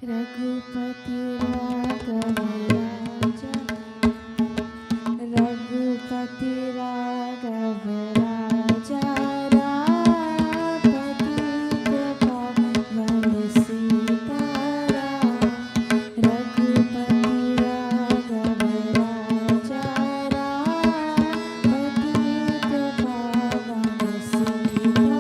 रघुपति राघव राजा, रघुपति राघव राजा, राम पतित पावन सीताराम। रघुपति राघव राजा, राम पतित पावन सीताराम।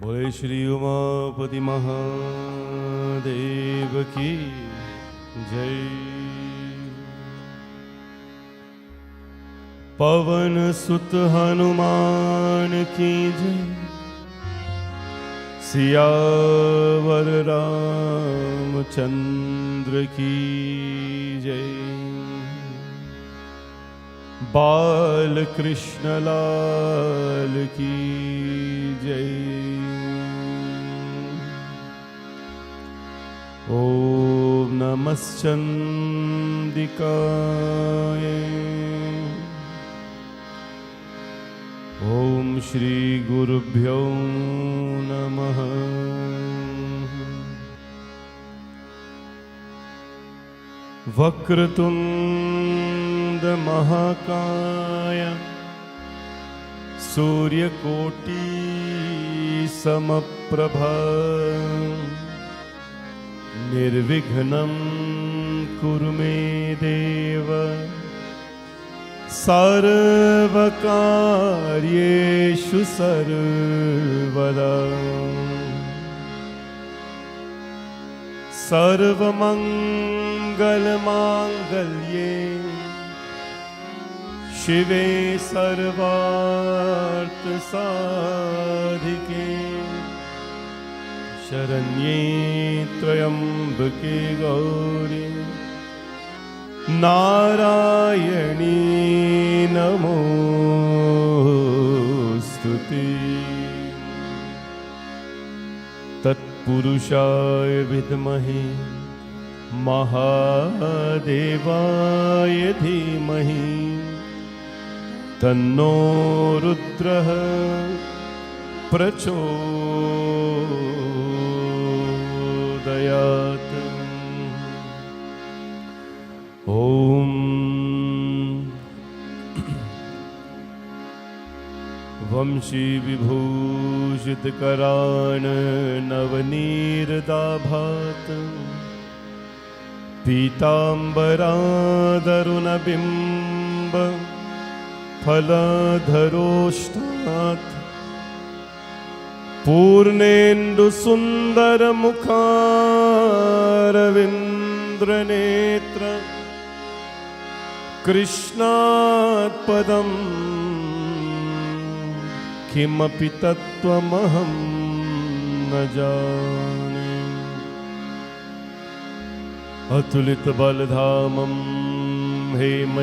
बोले श्री उमापति महादेव की जय। पवन सुत हनुमान की जय। सियावर रामचंद्र की जय। बाल कृष्ण लाल की जय। ओम नमश्चंदिकाय। ओम श्री गुरुभ्यो नमः। वक्रतुंड महाकाय सूर्यकोटि समप्रभा निर्विघ्नं कुरु मे देव सर्वकार्येषु सर्वदा। सर्वमंगलमांगल्ये शिवे सर्वार्थसाधिके शरण्ये त्र्यंबके गौरी नारायणी नमोस्तुते। तत्पुरुषाय विद्महे महादेवाय धीमहि तन्नो रुद्रः प्रचोदयात्। ॐ वंशी विभूषितकरान् नवनीरदाभात् पीताम्बरादरुणबिम्ब फलधरोष्टात् पूर्णेन्दुसुन्दरमुखारविन्द्रनेत्र कृष्णात् पदं किमपि तत्त्वमहं न जाने। अतुलितबलधामं हेमशैलावदेहं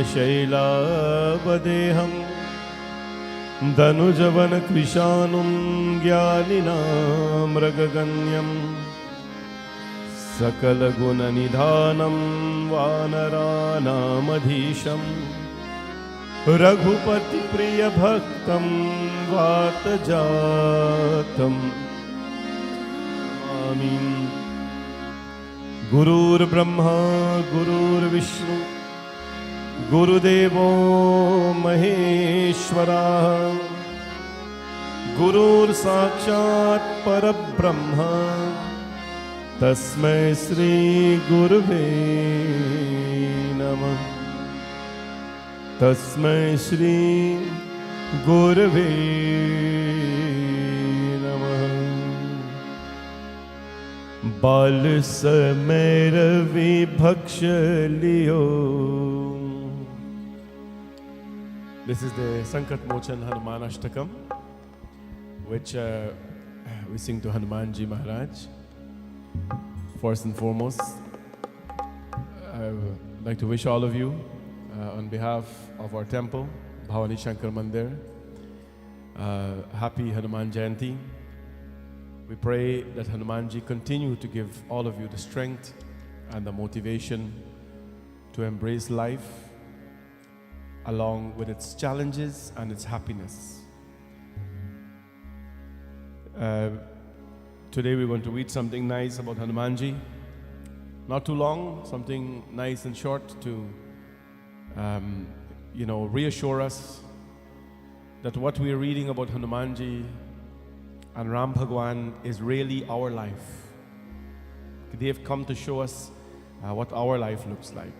धनुजवनकृशानुं ज्ञानिनां मृगगण्यं सकलगुणनिधानं वानराणामधीशं रघुपतिप्रियभक्तं वातजातं नमामि। गुरुर्ब्रह्मा गुरुर्विष्णु गुरुदेवो महेश्वरः गुरुर्साक्षात् परब्रह्म तस्मै श्री गुरुवे नमः। तस्मै श्री गुरुवे नमः। बाल समय विभक्ष लियो। This is the Sankat Mochan Hanuman Ashtakam, which we sing to Hanuman Ji Maharaj. First and foremost, I would like to wish all of you, on behalf of our temple, Bhavani Shankar Mandir, happy Hanuman Jayanti. We pray that Hanuman Ji continue to give all of you the strength and the motivation to embrace life along with its challenges and its happiness. Today we're going to read something nice about Hanuman Ji. Not too long, something nice and short to reassure us that what we are reading about Hanuman Ji and Ram Bhagwan is really our life. They have come to show us what our life looks like.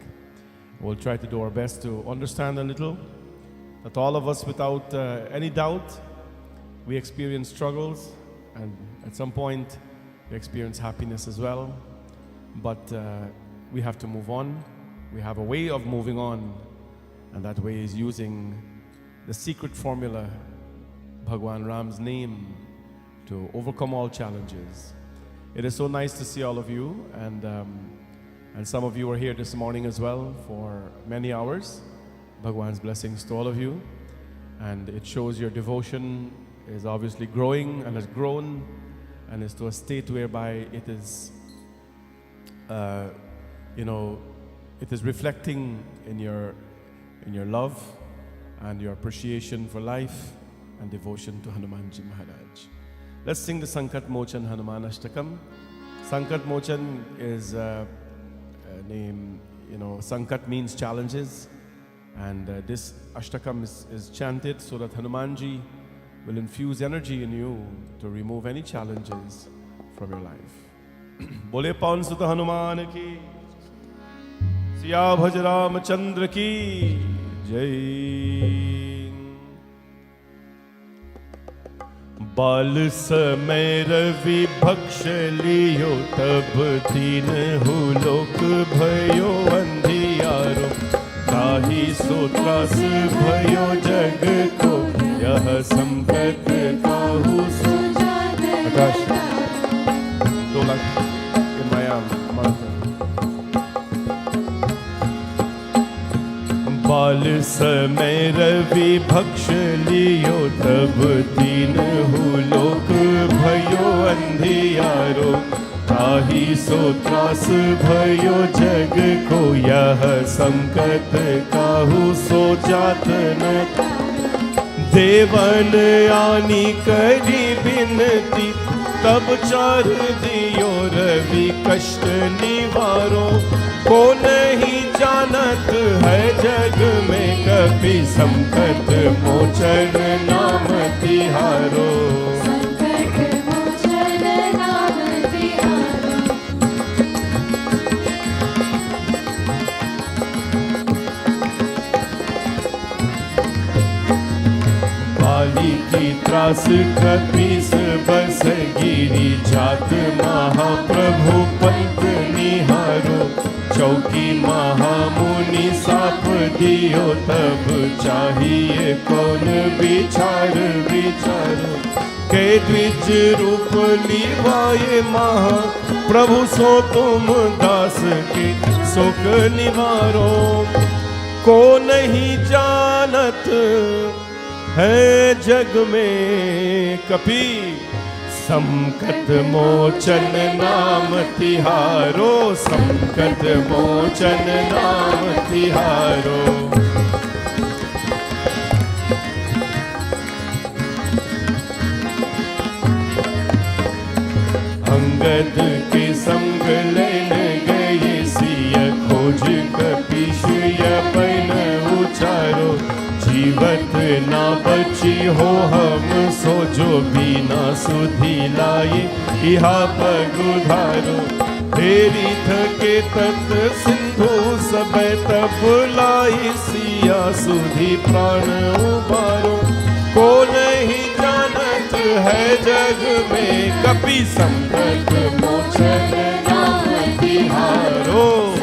We'll try to do our best to understand a little that all of us, without any doubt, we experience struggles, and at some point we experience happiness as well. But we have to move on. We have a way of moving on, and that way is using the secret formula, Bhagwan Ram's name, to overcome all challenges. It is so nice to see all of you, and some of you are here this morning as well for many hours. Bhagwan's blessings to all of you, and it shows your devotion is obviously growing and has grown, and is to a state whereby it is, it is reflecting in your love and your appreciation for life and devotion to Hanuman Ji Maharaj. Let's sing the Sankat Mochan Hanuman Ashtakam. Sankat Mochan is a name, Sankat means challenges, and this Ashtakam is chanted so that Hanuman Ji will infuse energy in you to remove any challenges from your life. Bole Pawan Sutta Hanuman ki, Siya Bhaj Ramchandra ki Jai. बाल समय रवि भक्ष लियो तब दीन who लोक भयो अंधियारो ताहि सो त्रास भयो जग को यह संकट काहू आकाश 2 लाख in my mouth. बाल समय रवि भक्ष लियो तब दीन हु लोक भयो अंधियारो ताही सो त्रास भयो जग को, यह संकट काहू सो जात न। देवन आनी करी बिनती, तब चार दियो रवि कष्ट निवारो। को नहीं जानत है जग में, कभी संकट मोचन नाम तिहारो। की त्रास कपीस बस गिरी जात, महाप्रभु पंत निहारो। चौकी महामुनि साप दियो, तब चाहिए कौन विचार विचारो। के द्विज रूप लिवाए महा प्रभु, सो तुम दास के सुख निवारो। को नहीं जानत है जग में कपि, संकट मोचन नाम तिहारो। संकट मोचन नाम तिहारो। अंगद के संग लेन गए सिय, खोज कपीश पैन उचारो। जीवत ना बची हो हम सो, जो बिना सुधी लाए इहा पग उधारो। फेरी थके तत सिंधु सब, तब लाई सिया सुधी प्राण उबारो। को नहीं जानत है जग में, कपि संकट मोचन नाम तिहारो।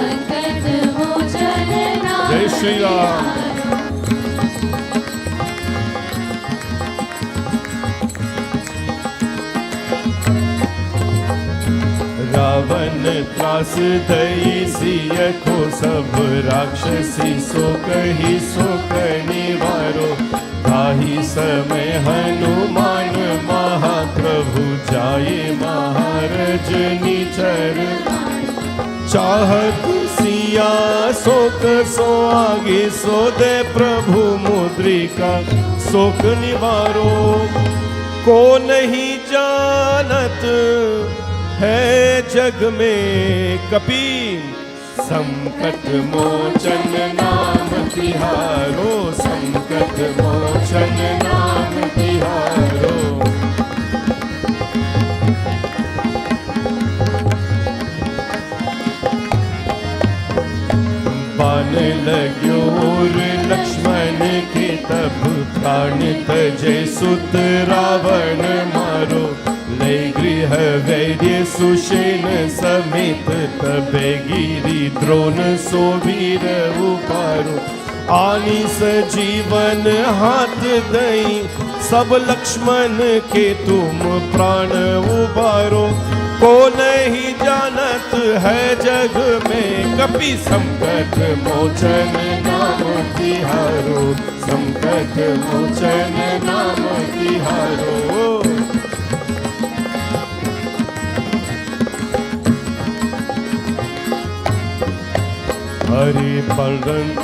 जय श्री राम। रावण त्रास दई सिय को, सब राक्षसी सो कही सो निवारो। ताही समय हनुमान महाप्रभु, जाए महाराज निचर। चाहत सिया शोक सो आगे, सो दे प्रभु मुद्रिका शोक निवारो। को नहीं जानत है जग में कपि, संकट मोचन नाम तिहारो। संकट मोचन नाम तिहारो। बाण लाग्यो और लक्ष्मण के, तब प्राण तजे सुत रावण मारो। ले गृह वैर्य सुषेण समेत, तबे गिरी द्रोण सो वीर उपारो। आनी सजीवन हाथ दई, सब लक्ष्मण के तुम प्राण उबारो। को नहीं जानत है जग में, कपि संकट मोचन नाम तिहारो। संकट मोचन नाम तिहारो। हरि पलन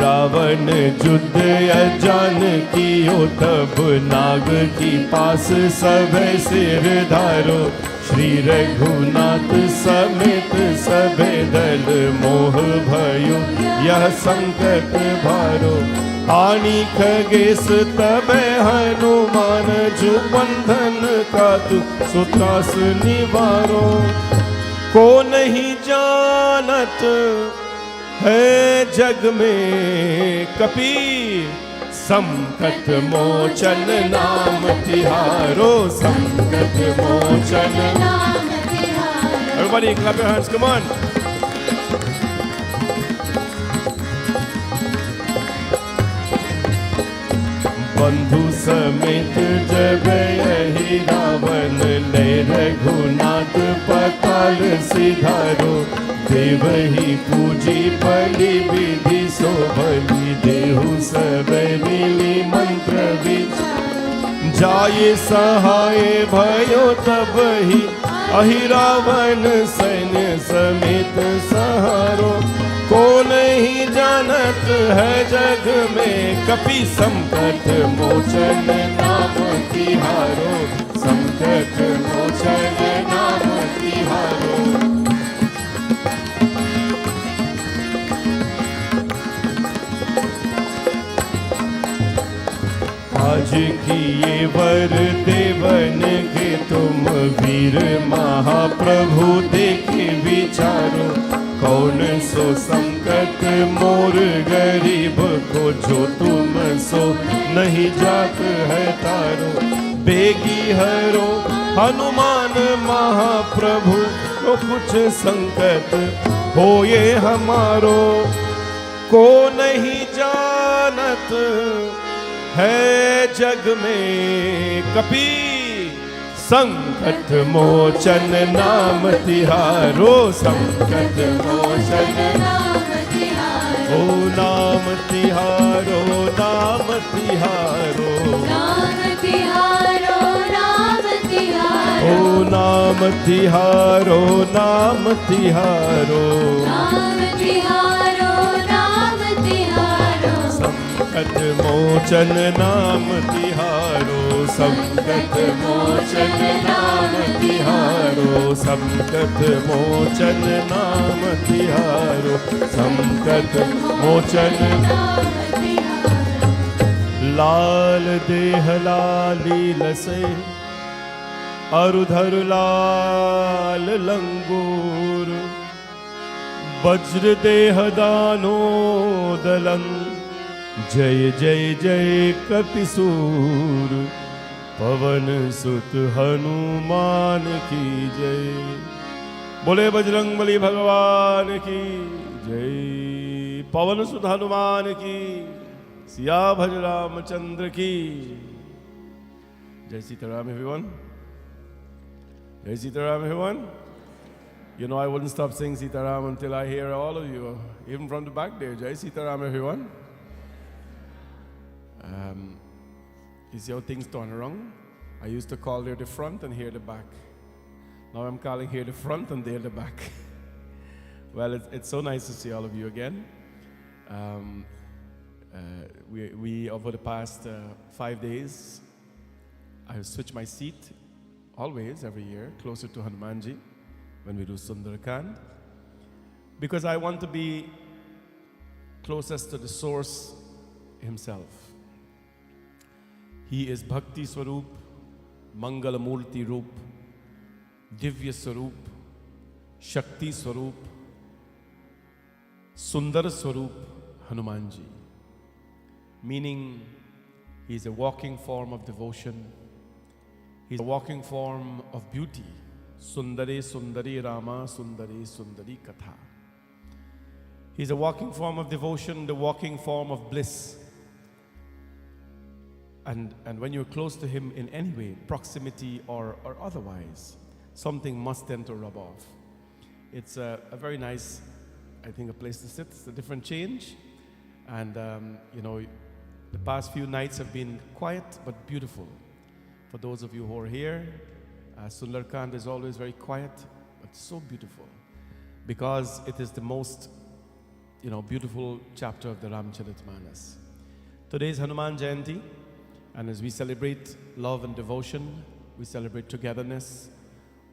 रावण युद्ध अजान कियो, तब नाग की पास सब सिर धारो। श्री रघुनाथ समेत सबे दल, मोह भयो यह संकट भारो। आनी खगेश तब हनुमान, जो बंधन का तु सुत्रास निवारो। को नहीं जानत है जग में कपि, संकट मोचन नाम तिहारो। संकट मोचन नाम तिहारो। Everybody clap your hands, come on. बंधु समेत जब यही रावण, ले रघुनाथ पताल सिधारो। देव ही पूजी पली विधि, सो बलि देहु सब मिली मंत्र विचार। जाये सहाय भयो तब ही, अहि रावण सैन्य समेत सहारो, को नहीं जानत है जग में, कपि संकट मोचन नाम तिहारो, संकट मोचन नाम तिहारो। आज किए वर देवन के तुम, वीर महाप्रभु देखे विचारो, कौन सो संकट मोर गरीब को, जो तुम सो नहीं जात है तारो, बेगी हरो हनुमान महाप्रभु को, कुछ संकट हो ये हमारो, को नहीं जानत है जग में, कपि संकट मोचन नाम तिहारो, संकट मोचन नाम तिहारो, ओ नाम तिहारो, नाम तिहारो, नाम तिहारो, नाम तिहारो, ओ नाम तिहारो, नाम तिहारो, नाम तिहारो, नाम तिहारो, संकट मोचन नाम तिहारो, संकट मोचन नाम तिहारो, संकट मोचन नाम तिहारो, संकट मोचन नाम तिहारो। लाल देह लाली लसे, अरुधर लाल लंगूर, वज्र देह दानो दलं, जय जय जय कपिसूर, पवन सुत हनुमान की जय। बोले बजरंगबली भगवान की जय। पवन सुत हनुमान की, सिया भज रामचंद्र की जय। Sitaram everyone. Jai Sitaram everyone. You know I wouldn't stop saying Sitaram until I hear all of you, even from the back there. Jai Sitaram everyone. You see how things turn around? I used to call there the front and here the back. Now I'm calling here the front and there the back. Well, it's so nice to see all of you again. We over the past 5 days, I've switched my seat always, every year, closer to Hanumanji when we do Sundarakand, because I want to be closest to the source himself. He is Bhakti Swarup, Mangala Murti Roop, Divya Swarup, Shakti Swarup, Sundar Swarup Hanumanji. Meaning, he is a walking form of devotion. He's a walking form of beauty. Sundare Sundari Rama, Sundari Sundari Katha. He's a walking form of devotion, the walking form of bliss. And when you're close to him in any way, proximity or otherwise, something must tend to rub off. It's a very nice, I think, a place to sit. It's a different change. And, the past few nights have been quiet but beautiful. For those of you who are here, Sundarkand is always very quiet, but so beautiful. Because it is the most, beautiful chapter of the Ramcharitmanas. Today is Hanuman Jayanti. And as we celebrate love and devotion, we celebrate togetherness,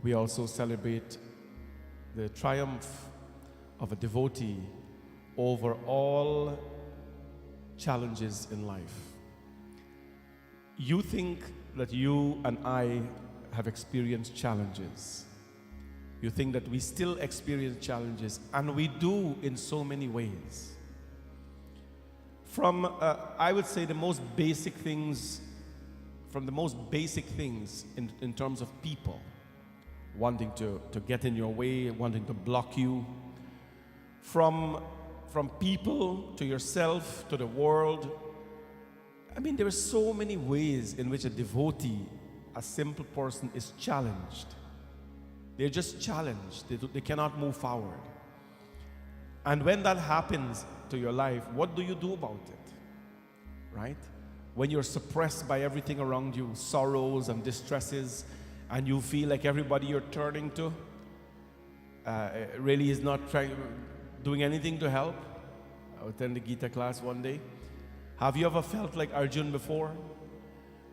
we also celebrate the triumph of a devotee over all challenges in life. You think that you and I have experienced challenges. You think that we still experience challenges, and we do in so many ways. From, I would say, the most basic things, in terms of people, wanting to get in your way, wanting to block you. From people to yourself, to the world. I mean, there are so many ways in which a devotee, a simple person, is challenged. They're just challenged. They cannot move forward. And when that happens to your life, what do you do about it? Right? When you're suppressed by everything around you, sorrows and distresses, and you feel like everybody you're turning to really is not doing anything to help. I attended the Gita class one day. Have you ever felt like Arjun before?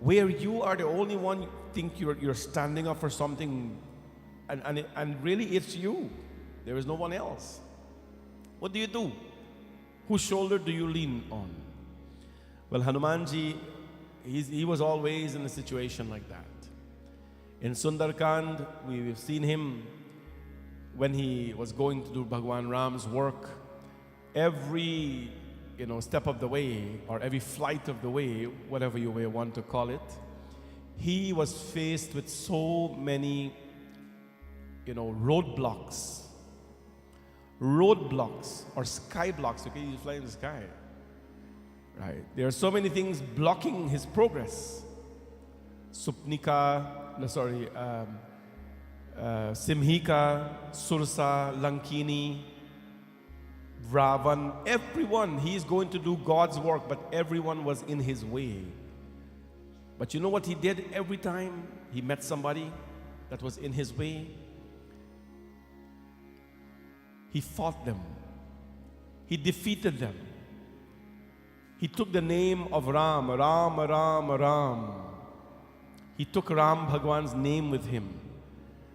Where you are the only one you think you're standing up for something, and really it's you. There is no one else. What do you do? Whose shoulder do you lean on? Well, Hanumanji, he was always in a situation like that. In Sundarkand, we've seen him when he was going to do Bhagwan Ram's work. Every step of the way, or every flight of the way, whatever you may want to call it, he was faced with so many roadblocks or sky blocks. Okay, you fly in the sky, right? There are so many things blocking his progress. Simhika, Sursa, Lankini, Ravan, everyone, he's going to do God's work, but everyone was in his way. But you know what he did every time he met somebody that was in his way? He fought them. He defeated them. He took the name of Ram, Ram, Ram, Ram. He took Ram Bhagwan's name with him,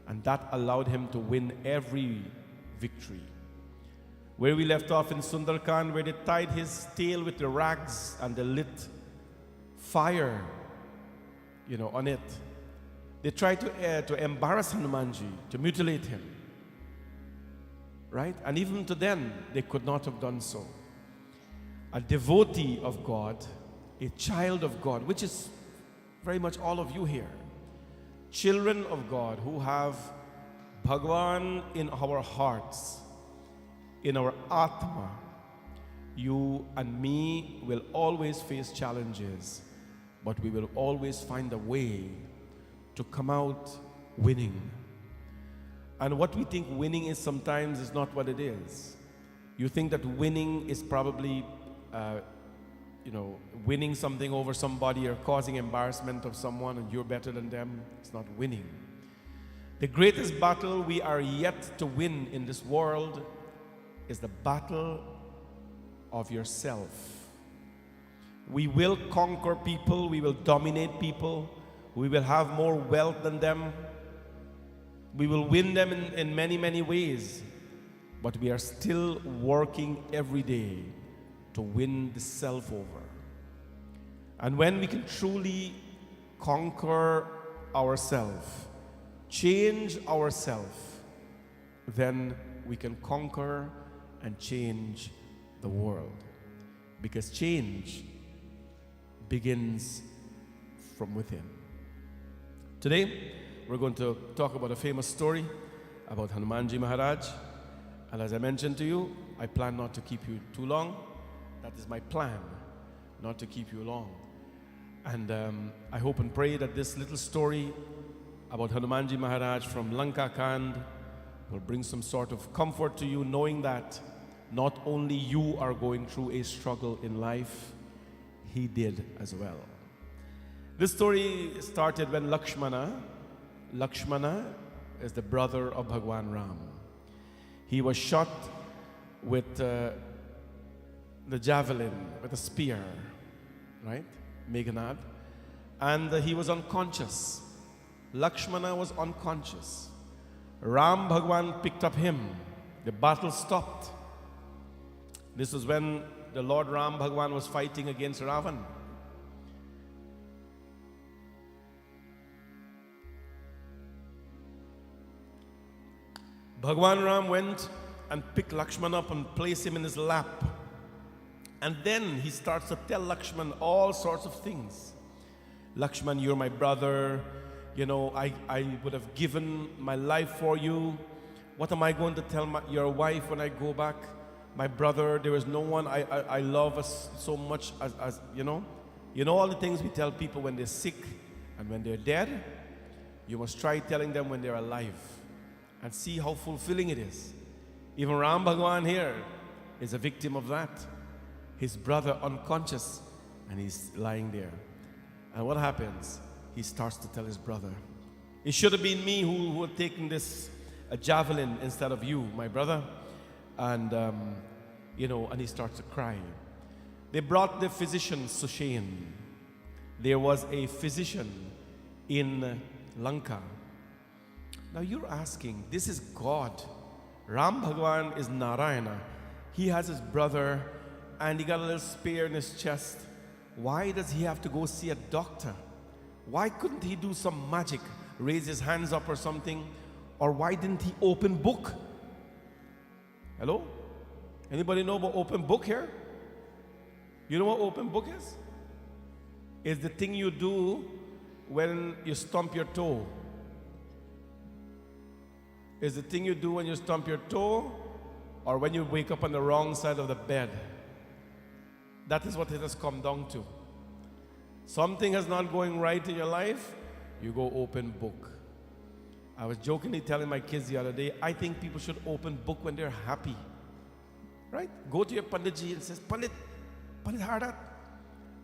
and that allowed him to win every victory. Where we left off in Sundarkand, where they tied his tail with the rags and they lit fire, on it. They tried to embarrass Hanumanji, to mutilate him, right? And even to them, they could not have done so. A devotee of God, a child of God, which is very much all of you here, children of God who have Bhagwan in our hearts, in our Atma, you and me will always face challenges, but we will always find a way to come out winning. And what we think winning is sometimes is not what it is. You think that winning is probably, winning something over somebody or causing embarrassment of someone and you're better than them. It's not winning. The greatest battle we are yet to win in this world is the battle of yourself. We will conquer people, we will dominate people, we will have more wealth than them, we will win them in many, many ways, but we are still working every day to win the self over. And when we can truly conquer ourselves, change ourselves, then we can conquer and change the world. Because change begins from within. Today, we're going to talk about a famous story about Hanumanji Maharaj. And as I mentioned to you, I plan not to keep you too long. That is my plan, not to keep you long. And I hope and pray that this little story about Hanumanji Maharaj from Lanka Kand will bring some sort of comfort to you, knowing that not only you are going through a struggle in life, he did as well. This story started when Lakshmana is the brother of Bhagwan Ram. He was shot with the javelin, with a spear, right? Meghanad. And he was unconscious. Lakshmana was unconscious. Ram Bhagwan picked up him. The battle stopped. This was when the Lord Ram Bhagwan was fighting against Ravan. Bhagwan Ram went and picked Lakshman up and placed him in his lap. And then he starts to tell Lakshman all sorts of things. Lakshman, you're my brother. I would have given my life for you. What am I going to tell your wife when I go back? My brother, there is no one I love as so much as you know. You know all the things we tell people when they're sick and when they're dead? You must try telling them when they're alive and see how fulfilling it is. Even Ram Bhagwan here is a victim of that. His brother unconscious and he's lying there. And what happens? He starts to tell his brother, It should have been me who had taken this javelin instead of you, my brother. And, and he starts to cry. They brought the physician, Sushain. There was a physician in Lanka. Now you're asking, this is God. Ram Bhagwan is Narayana. He has his brother and he got a little spear in his chest. Why does he have to go see a doctor? Why couldn't he do some magic? Raise his hands up or something? Or why didn't he open book? Hello? Anybody know about open book here? You know what open book is? It's the thing you do when you stump your toe. It's the thing you do when you stump your toe or when you wake up on the wrong side of the bed. That is what it has come down to. Something is not going right in your life, you go open book. I was jokingly telling my kids the other day, I think people should open book when they're happy. Right? Go to your Panditji and says, Pandit Hardat,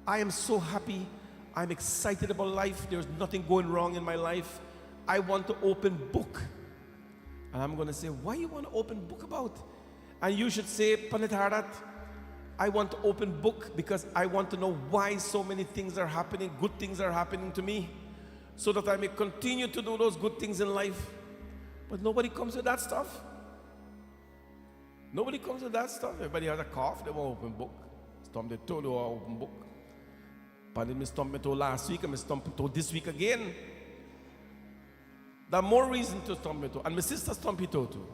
I am so happy. I'm excited about life. There's nothing going wrong in my life. I want to open book. And I'm going to say, why you want to open book about? And you should say, Pandit Hardat, I want to open book because I want to know why so many things are happening, good things are happening to me, so that I may continue to do those good things in life. But nobody comes with that stuff. Nobody comes with that stuff. Everybody has a cough, they want to open book. Stump their toe, they want to open book. Pandit, me stump my toe last week and me stump my toe this week again. There are more reason to stump my toe. And my sister stump her toe too.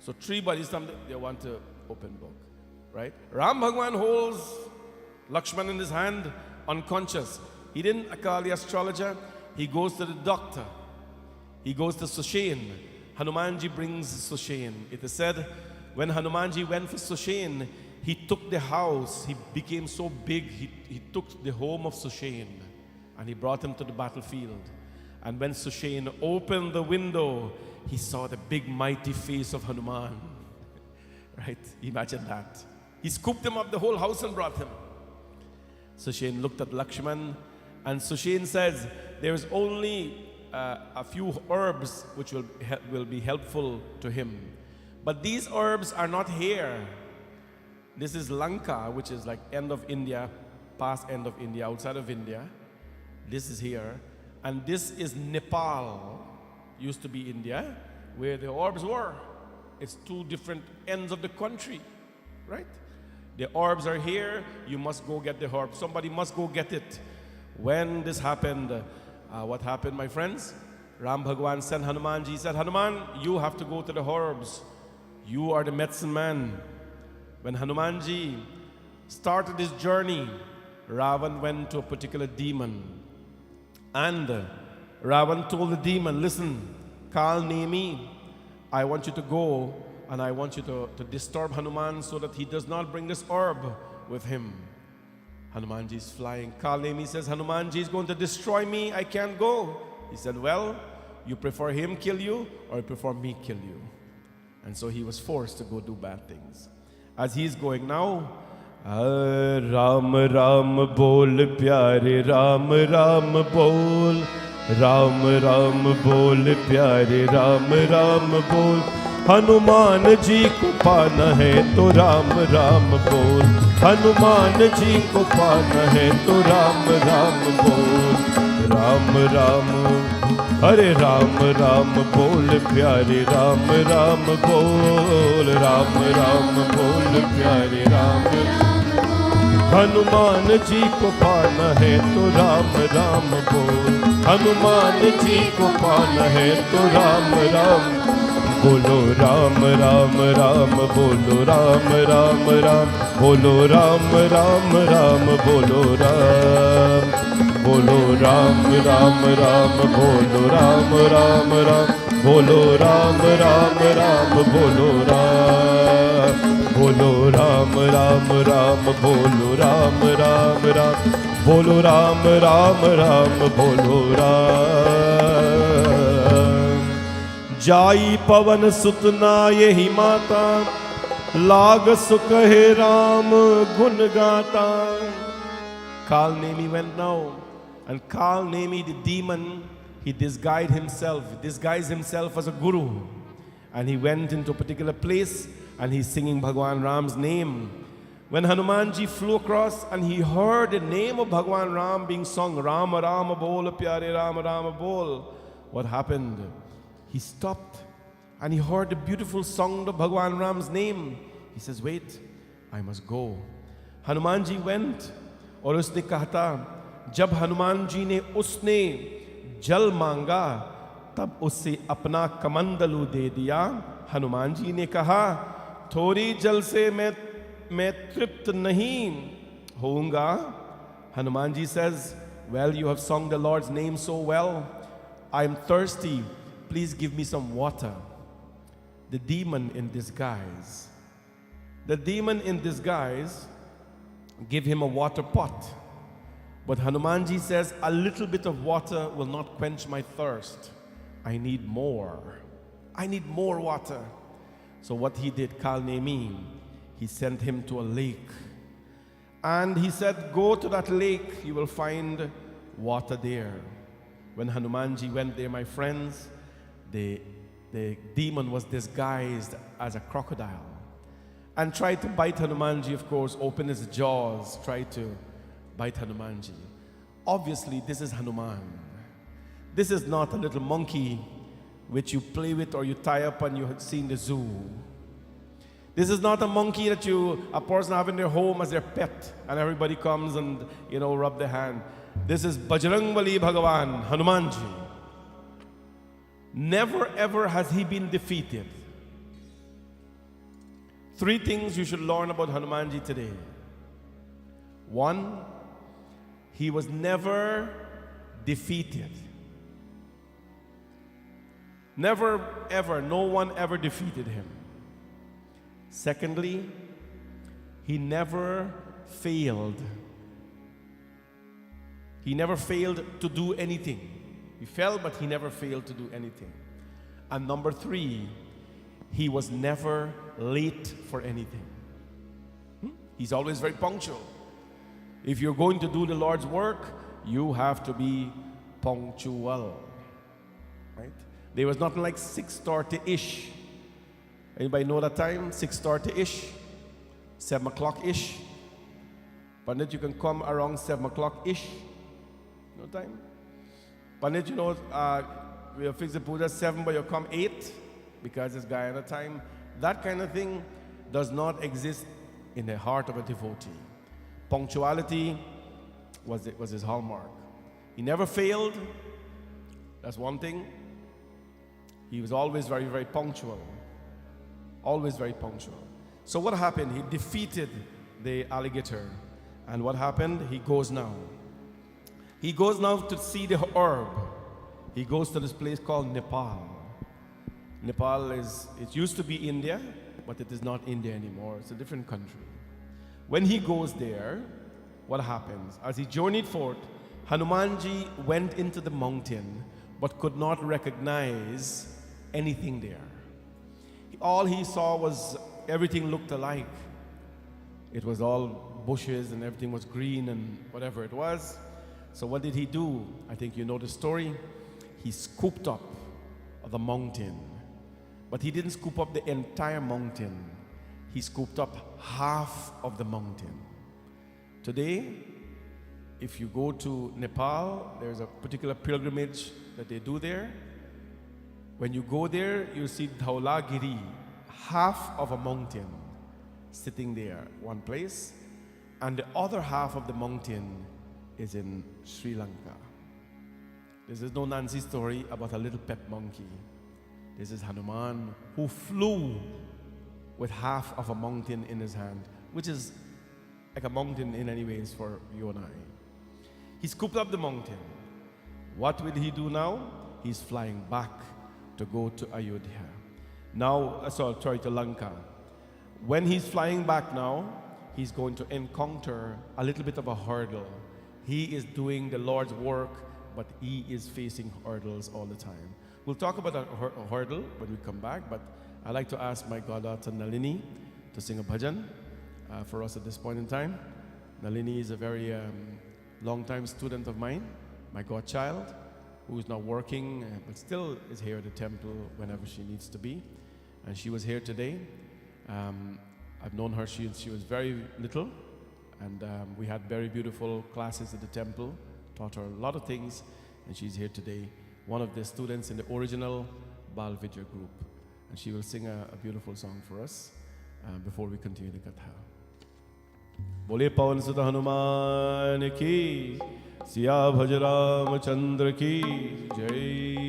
So 3 bodies stump, they want to open book. Right? Ram Bhagwan holds Lakshman in his hand, unconscious. He didn't call the astrologer. He goes to the doctor. He goes to Sushain. Hanumanji brings Sushain. It is said, when Hanumanji went for Sushain, he took the house. He became so big, he took the home of Sushain and he brought him to the battlefield. And when Sushain opened the window, he saw the big mighty face of Hanuman. Right? Imagine that. He scooped him up the whole house and brought him. Sushain looked at Lakshman and Sushain says, there is only a few herbs which will be helpful to him. But these herbs are not here. This is Lanka, which is like end of India, past end of India, outside of India. This is here. And this is Nepal, used to be India, where the herbs were. It's 2 different ends of the country, right? The herbs are here, you must go get the herbs. Somebody must go get it. When this happened, what happened, my friends? Ram Bhagwan sent Hanumanji. He said, Hanuman, you have to go to the herbs. You are the medicine man. When Hanumanji started his journey, Ravan went to a particular demon. And Ravan told the demon, listen, call Nemi. I want you to go and I want you to disturb Hanuman so that he does not bring this herb with him. Hanumanji is flying. Kalemi says, Hanumanji is going to destroy me. I can't go. He said, well, you prefer him kill you or you prefer me kill you? And so he was forced to go do bad things. As he is going now, Ram Ram bol pyare Ram Ram bol, Ram Ram bol pyare Ram Ram bol. Hanuman ji को पाना है तो राम राम बोल, हनुमान जी को पाना है तो राम राम बोल। राम राम हरे राम राम बोल प्यारे राम राम बोल, राम राम बोल प्यारे राम। हनुमान जी को पाना है तो राम राम बोल, हनुमान जी को पाना है तो राम राम बोलो। राम राम राम बोलो, राम राम राम बोलो, राम राम राम बोलो राम, बोलो राम राम राम बोलो, राम राम राम बोलो, राम राम राम बोलो राम, बोलो राम राम राम बोलो, राम राम राम बोलो, राम राम राम बोलो राम। जाई पवन सुतना यही माता, लाग सुख है राम गुण गाता। Kalnemi went now, and Kalnemi the demon he disguised himself as a guru. And he went into a particular place and he's singing Bhagwan Ram's name. When Hanumanji flew across and he heard the name of Bhagwan Ram being sung, Rama Rama Bol, Pyare Rama Rama Bol, what happened? He stopped and he heard the beautiful song of Bhagwan Ram's name. He says, wait, I must go. Hanumanji went और उसने कहा था जब हनुमान जी ने उसने जल मांगा तब उससे अपना कमंडलू दे दिया. हनुमान जी ने कहा थोड़ी जल से मैं तृप्त नहीं होऊंगा. Hanumanji says, well, you have sung the Lord's name so well. I'm thirsty. Please give me some water. The demon in disguise. The demon in disguise give him a water pot. But Hanumanji says, a little bit of water will not quench my thirst. I need more. I need more water. So what he did, Kal Nemi, he sent him to a lake. And he said, go to that lake, you will find water there. When Hanumanji went there, my friends, the demon was disguised as a crocodile and tried to bite Hanumanji, of course, open his jaws, tried to bite Hanumanji. Obviously, this is Hanuman. This is not a little monkey which you play with or you tie up and you have seen the zoo. This is not a monkey that a person have in their home as their pet and everybody comes and, rub their hand. This is Bajrangbali Bhagavan, Hanumanji. Never ever has he been defeated. 3 things you should learn about Hanumanji today. 1, he was never defeated. Never ever, no one ever defeated him. Secondly, he never failed. He never failed to do anything. He fell, but he never failed to do anything. And number 3, he was never late for anything. He's always very punctual. If you're going to do the Lord's work, you have to be punctual. Right? There was nothing like 6:30-ish. Anybody know that time? 6:30-ish? 7 o'clock-ish? Pandit, you can come around 7 o'clock-ish. No time? Pandit, we'll fix the puja 7, but you come 8 because it's Guyana time. That kind of thing does not exist in the heart of a devotee. Punctuality was his hallmark. He never failed. That's one thing. He was always very, very punctual. Always very punctual. So what happened? He defeated the alligator. And what happened? He goes now. He goes now to see the herb. He goes to this place called Nepal. Nepal it used to be India, but it is not India anymore. It's a different country. When he goes there, what happens? As he journeyed forth, Hanumanji went into the mountain, but could not recognize anything there. All he saw was everything looked alike. It was all bushes and everything was green and whatever it was. So what did he do? I think you know the story. He scooped up the mountain. But he didn't scoop up the entire mountain. He scooped up half of the mountain. Today, if you go to Nepal, there's a particular pilgrimage that they do there. When you go there, you see Dhaulagiri, half of a mountain sitting there, one place, and the other half of the mountain is in Sri Lanka. This is no Nancy story about a little pet monkey. This is Hanuman who flew with half of a mountain in his hand, which is like a mountain in any ways for you and I. He scooped up the mountain. What will he do now? He's flying back to go to Ayodhya. Now, to Lanka. When he's flying back now, he's going to encounter a little bit of a hurdle. He is doing the Lord's work, but he is facing hurdles all the time. We'll talk about a hurdle when we come back, but I'd like to ask my goddaughter Nalini to sing a bhajan for us at this point in time. Nalini is a very long-time student of mine, my godchild, who is not working, but still is here at the temple whenever she needs to be. And she was here today. I've known her since she was very little, and we had very beautiful classes at the temple, taught her a lot of things, and she's here today, one of the students in the original Bal Vidya group. And she will sing a beautiful song for us before we continue the Katha. Bole Pawan Sutta Hanuman ki, Siya Bhaj Ramachandra ki Jai.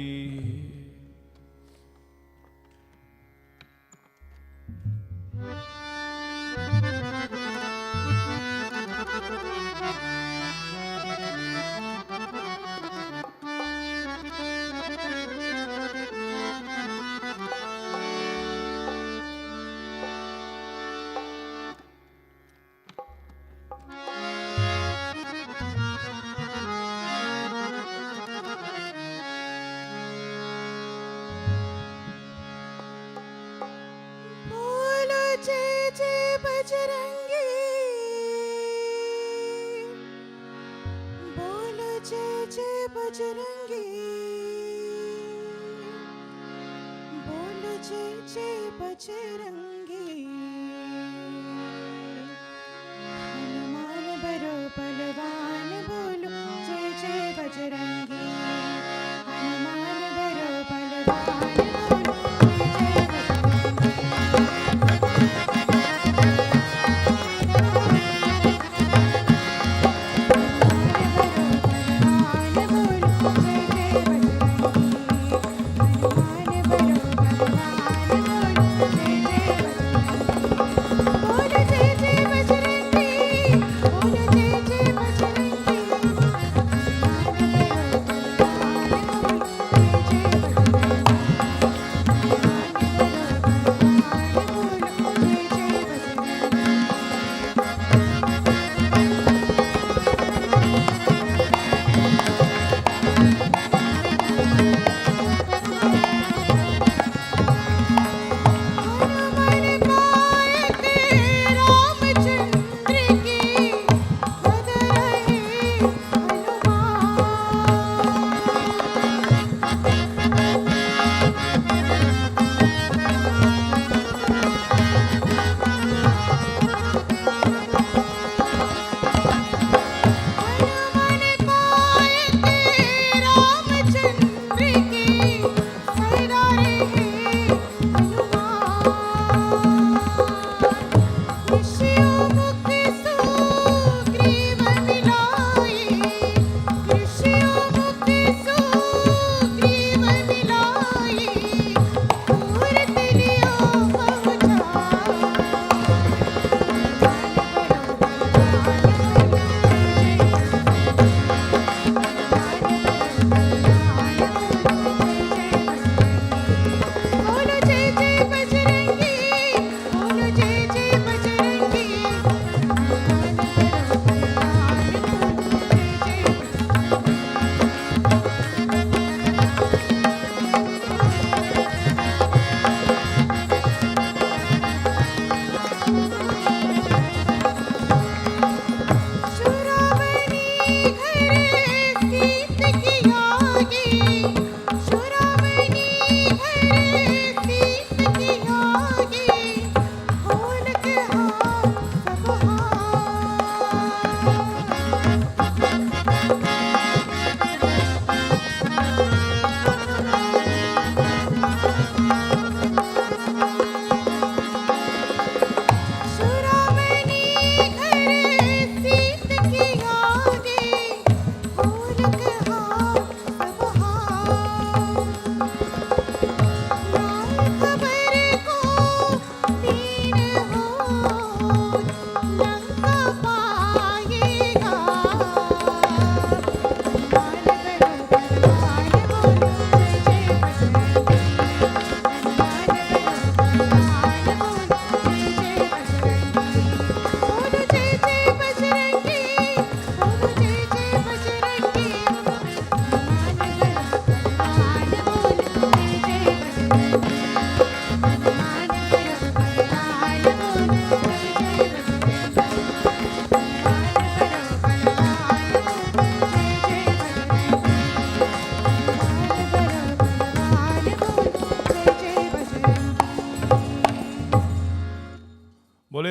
Bajrangi बोल जय जय बजरंगी हनुमान बरो बलवान बोलो जय जय बजरंगी हनुमान बरो बलवान बोलो जय जय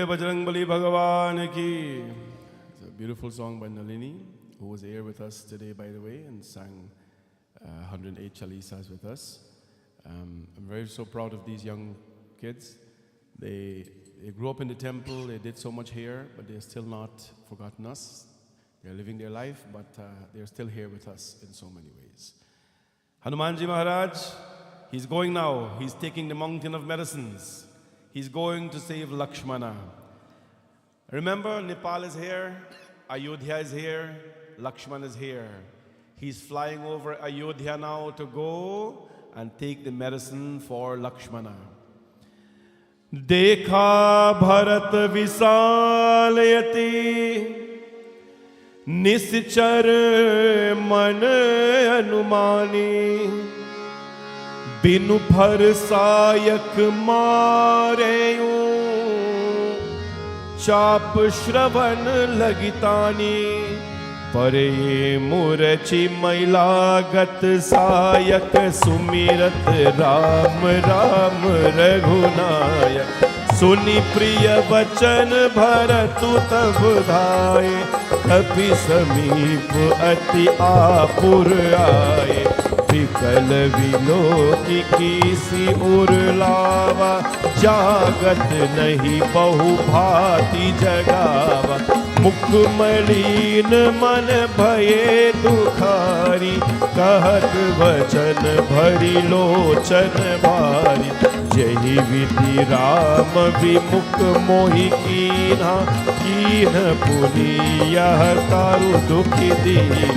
Jai Bajrangbali Bhagavan ki. It's a beautiful song by Nalini, who was here with us today, by the way, and sang 108 chalisas with us. I'm very so proud of these young kids. They grew up in the temple, they did so much here, but they're still not forgotten us. They're living their life, but they're still here with us in so many ways. Hanumanji Maharaj, he's going now. He's taking the mountain of medicines. He's going to save Lakshmana. Remember, Nepal is here, Ayodhya is here, Lakshmana is here. He's flying over Ayodhya now to go and take the medicine for Lakshmana. Dekha Bharat Visalayati निश्चर मन अनुमानी बिनु फर सायक मारेयूं चाप श्रवण लगितानी परे मुरचि मैलागत सायक सुमिरत राम राम रघुनायक सुनि प्रिय वचन भरतु तब धाये कपि समीप अति आपुर आए विकल विलोकी किसी उर लावा जागत नहीं बहु भांति जगावा मुख मलिन मन भये दुखारी कहत वचन भरी लोचन भारी जहि विधि राम विमुख मोहि कीन्हा कीन पुनि यह तारु दुखि दीन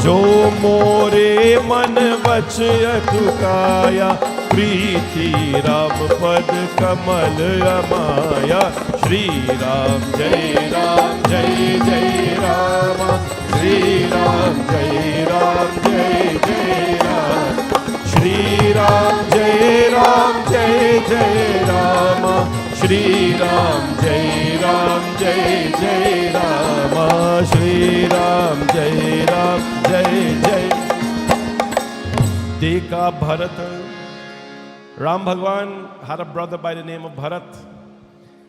जो मोरे मन वच अटुकाया प्रीति राम पद कमल अमाया श्री राम जय जय राम श्री राम जय जय राम श्री राम जय जय राम श्री राम जय जय राम श्री राम जय जय देखा Bharat Ram Bhagwan had a brother by the name of Bharat.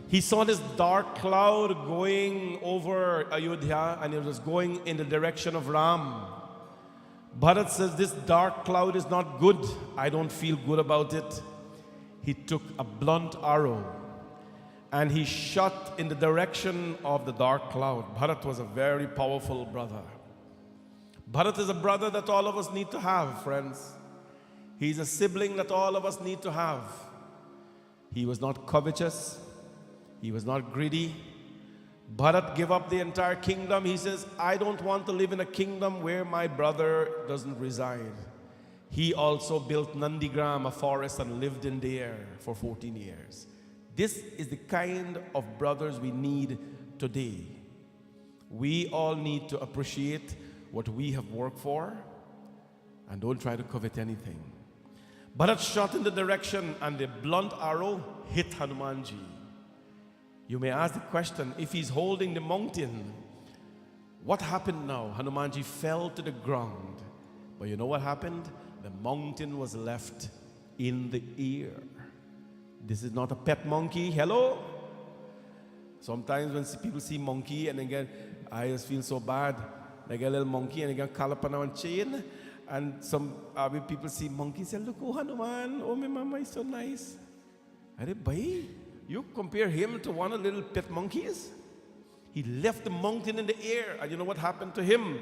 He saw this dark cloud going over Ayodhya and it was going in the direction of Ram. Bharat says, this dark cloud is not good. I don't feel good about it. He took a blunt arrow and he shot in the direction of the dark cloud. Bharat was a very powerful brother. Bharat is a brother that all of us need to have, friends. He's a sibling that all of us need to have. He was not covetous. He was not greedy. Bharat gave up the entire kingdom. He says, I don't want to live in a kingdom where my brother doesn't reside. He also built Nandigram, a forest, and lived in there for 14 years. This is the kind of brothers we need today. We all need to appreciate what we have worked for and don't try to covet anything. Bharat shot in the direction and the blunt arrow hit Hanumanji. You may ask the question, if he's holding the mountain, what happened now? Hanumanji fell to the ground. But you know what happened? The mountain was left in the air. This is not a pet monkey. Hello? Sometimes when people see monkey and again, I just feel so bad. They get a little monkey and they get call up on a chain. And some people see monkeys and say, look, oh Hanuman, oh my mama is so nice. Arey bhai, you compare him to one of the little pet monkeys? He left the mountain in the air. And you know what happened to him?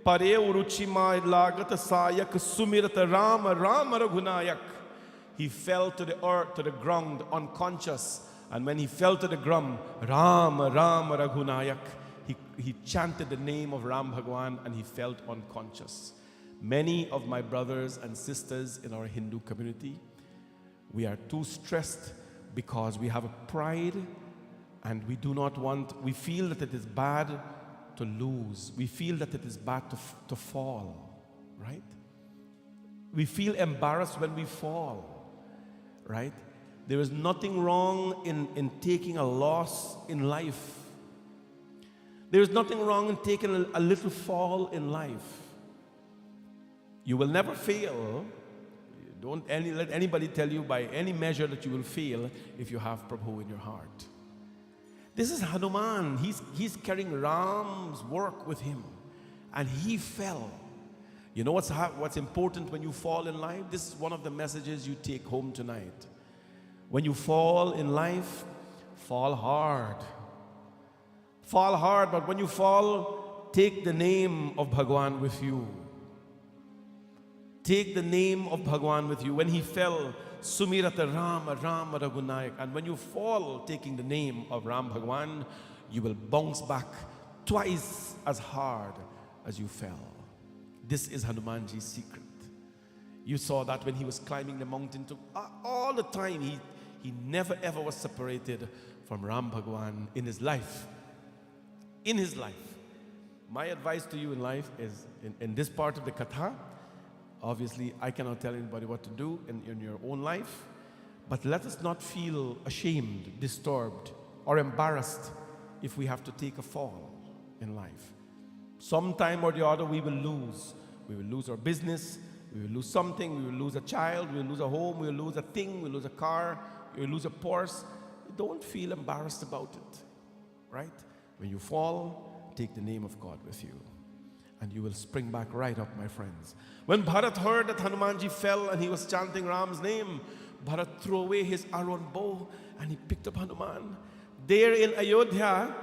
Pare uruchi mai lagat sayak sumirat Rama Rama Raghunayak. He fell to the earth, to the ground, unconscious. And when he fell to the ground, Rama Rama Raghunayak, he chanted the name of Ram Bhagwan and he felt unconscious. Many of my brothers and sisters in our Hindu community, we are too stressed because we have a pride and we do not want, we feel that it is bad to lose. We feel that it is bad to fall, right? We feel embarrassed when we fall, right? There is nothing wrong in taking a loss in life. There is nothing wrong in taking a little fall in life. You will never fail. Don't let anybody tell you by any measure that you will fail if you have Prabhu in your heart. This is Hanuman. He's carrying Ram's work with him. And he fell. You know what's important when you fall in life? This is one of the messages you take home tonight. When you fall in life, fall hard. Fall hard, but when you fall, take the name of Bhagwan with you. Take the name of Bhagwan with you. When he fell, Sumirata Rama Rama Raghunayak. And when you fall taking the name of Ram Bhagwan, you will bounce back twice as hard as you fell. This is Hanumanji's secret. You saw that when he was climbing the mountain. All the time, he never ever was separated from Ram Bhagwan in his life. In his life. My advice to you in life is, in this part of the Katha, obviously I cannot tell anybody what to do in your own life, but let us not feel ashamed, disturbed, or embarrassed if we have to take a fall in life. Sometime or the other we will lose. We will lose our business, we will lose something, we will lose a child, we will lose a home, we will lose a thing, we will lose a car, we will lose a purse. Don't feel embarrassed about it, right? When you fall, take the name of God with you, and you will spring back right up, my friends. When Bharat heard that Hanumanji fell and he was chanting Ram's name, Bharat threw away his arrow and bow and he picked up Hanuman. There in Ayodhya,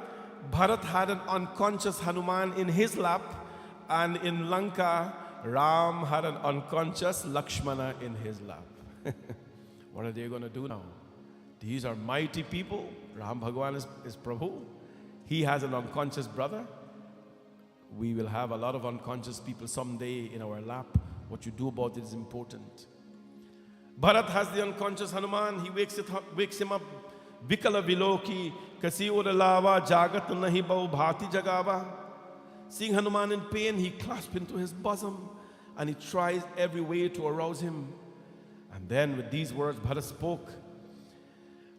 Bharat had an unconscious Hanuman in his lap, and in Lanka, Ram had an unconscious Lakshmana in his lap. What are they going to do now? These are mighty people. Ram Bhagwan is Prabhu. He has an unconscious brother. We will have a lot of unconscious people someday in our lap. What you do about it is important. Bharat has the unconscious Hanuman. He wakes him up. Vikala viloki kasi uralava jagat nahi bau bhati jagava. Seeing Hanuman in pain, he clasped him to his bosom and he tries every way to arouse him. And then with these words, Bharat spoke.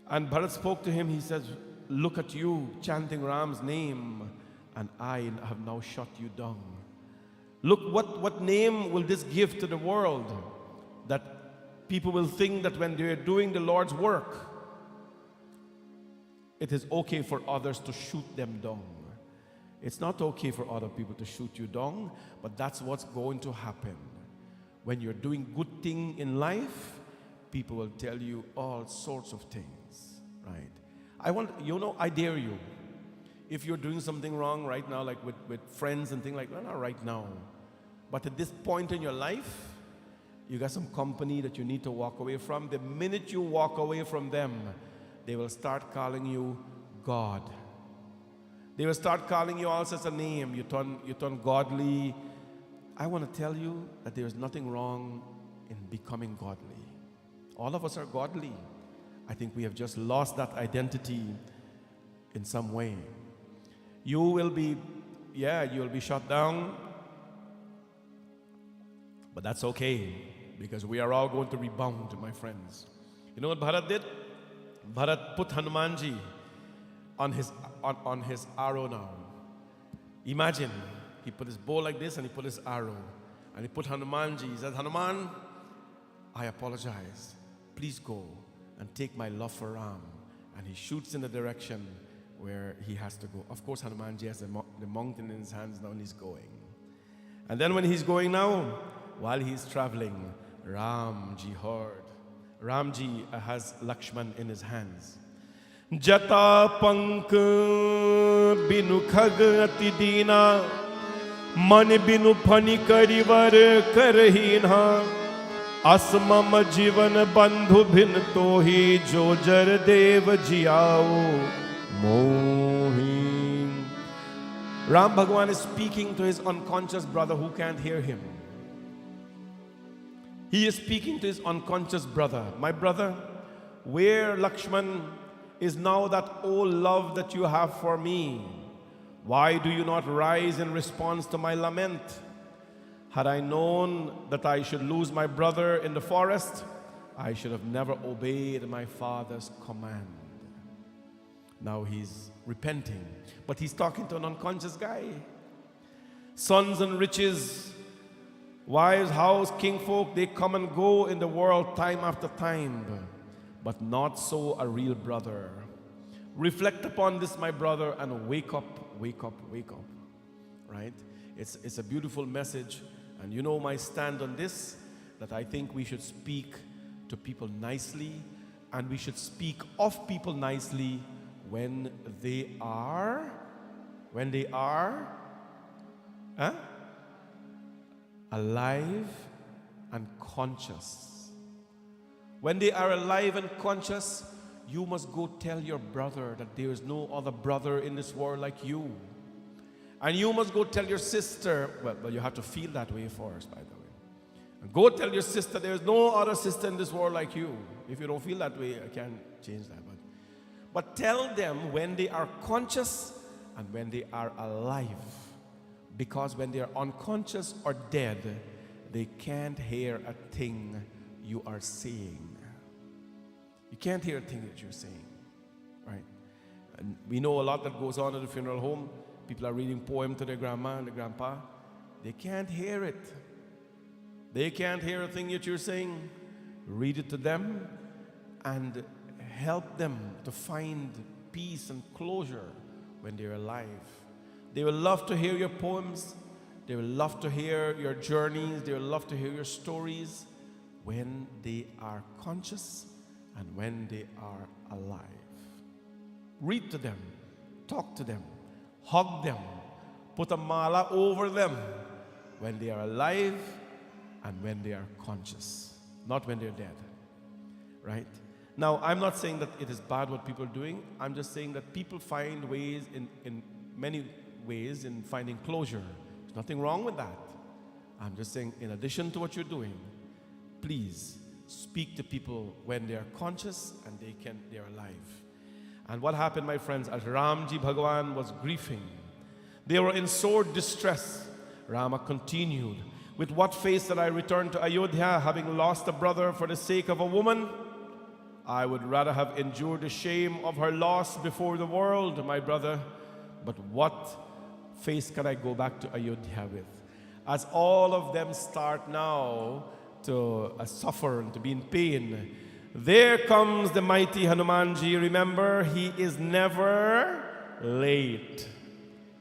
And Bharat spoke to him. He says, look at you chanting Ram's name, and I have now shut you down. Look, what name will this give to the world? That people will think that when they're doing the Lord's work, it is okay for others to shoot them down. It's not okay for other people to shoot you down, but that's what's going to happen. When you're doing good thing in life, people will tell you all sorts of things, right? I dare you. If you're doing something wrong right now, like with friends and things like that, not right now. But at this point in your life, you got some company that you need to walk away from. The minute you walk away from them, they will start calling you God. They will start calling you all sorts of names. You turn godly. I want to tell you that there is nothing wrong in becoming godly. All of us are godly. I think we have just lost that identity in some way. You will be shut down, but that's okay, because we are all going to rebound, my friends. You know what Bharat did? Bharat put Hanumanji on his arrow now. Imagine, he put his bow like this and he put his arrow. And he put Hanumanji. He said, Hanuman, I apologize. Please go and take my love for Ram. And he shoots in the direction where he has to go. Of course, Hanumanji has the mountain in his hands now and he's going. And then when he's going now, while he's traveling, Ramji heard. Ramji has Lakshman in his hands. Jata pank binu khag ati deena, man binu phani karivar karhina, asmam jivan bandhu bhin tohi jo jar dev jiao mohi. Ram Bhagwan is speaking to his unconscious brother who can't hear him. He is speaking to his unconscious brother. My brother, where Lakshman is now that old love that you have for me? Why do you not rise in response to my lament? Had I known that I should lose my brother in the forest, I should have never obeyed my father's command. Now he's repenting, but he's talking to an unconscious guy. Sons and riches, wives, house, kingfolk, they come and go in the world time after time, but not so a real brother. Reflect upon this, my brother, and wake up, wake up, wake up. Right? It's a beautiful message. And you know my stand on this, that I think we should speak to people nicely, and we should speak of people nicely when they are alive and conscious. When they are alive and conscious, you must go tell your brother that there is no other brother in this world like you. And you must go tell your sister, well, you have to feel that way first, by the way. And go tell your sister there is no other sister in this world like you. If you don't feel that way, I can't change that. But tell them when they are conscious and when they are alive. Because when they are unconscious or dead, they can't hear a thing you are saying. You can't hear a thing that you're saying, right? And we know a lot that goes on at the funeral home. People are reading poems to their grandma and their grandpa. They can't hear it. They can't hear a thing that you're saying. Read it to them and help them to find peace and closure when they're alive. They will love to hear your poems. They will love to hear your journeys. They will love to hear your stories when they are conscious and when they are alive. Read to them, talk to them, hug them, put a mala over them when they are alive and when they are conscious, not when they're dead, right? Now, I'm not saying that it is bad what people are doing. I'm just saying that people find ways in many ways in finding closure. There's nothing wrong with that. I'm just saying, in addition to what you're doing, please speak to people when they are conscious and they are alive. And what happened, my friends, as Ramji Bhagwan was grieving, they were in sore distress. Rama continued, "With what face that I return to Ayodhya, having lost a brother for the sake of a woman? I would rather have endured the shame of her loss before the world, my brother. But what face can I go back to Ayodhya with?" As all of them start now to suffer and to be in pain, there comes the mighty Hanumanji. Remember, he is never late.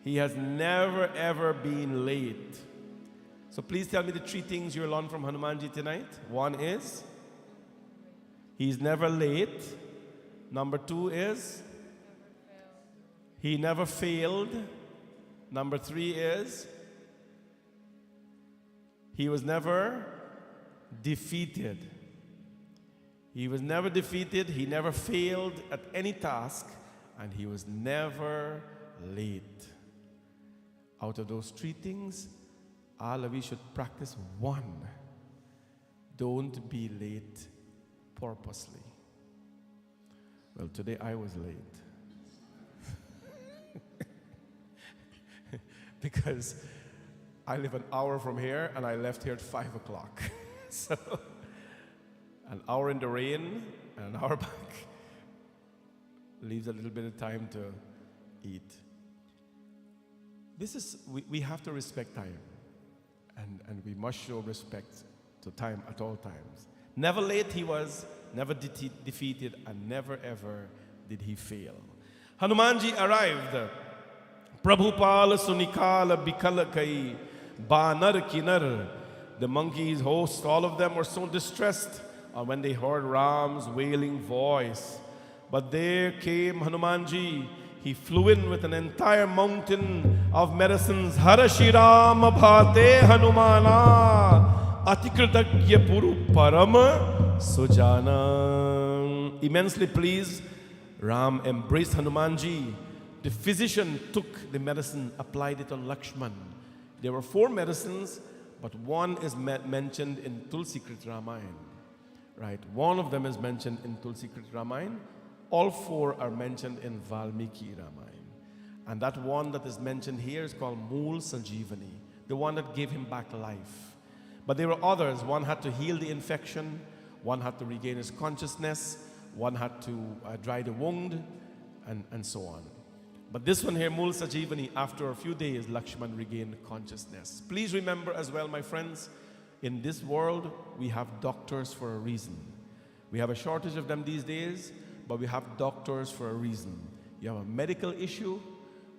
He has never ever been late. So please tell me the three things you'll learn from Hanumanji tonight. One is, he's never late. Number two is, he never failed. Number three is, he was never defeated. He was never defeated, he never failed at any task, and he was never late. Out of those three things, all of you should practice one. Don't be late purposely. Well, today I was late. Because I live an hour from here and I left here at 5 o'clock. So, an hour in the rain and an hour back leaves a little bit of time to eat. We have to respect time. And we must show respect to time at all times. Never late he was, never defeated, and never ever did he fail. Hanumanji arrived. Prabhupala Sunikala Bikala Kai Banar Kinar. The monkeys, hosts, all of them were so distressed when they heard Ram's wailing voice. But there came Hanumanji. He flew in with an entire mountain of medicines. Harashirama Bhate Hanumana Atikritagya Puru Parama Sujana. Immensely pleased, Ram embraced Hanumanji. The physician took the medicine, applied it on Lakshman. There were 4 medicines, but one is mentioned in Tulsikrit Ramayana. Right? One of them is mentioned in Tulsikrit Ramayana. All 4 are mentioned in Valmiki Ramayana. And that one that is mentioned here is called Mool Sanjeevani, the one that gave him back life. But there were others. One had to heal the infection, one had to regain his consciousness, one had to dry the wound, and so on. But this one here, Mool Sanjeevani, after a few days, Lakshman regained consciousness. Please remember as well, my friends, in this world, we have doctors for a reason. We have a shortage of them these days, but we have doctors for a reason. you have a medical issue,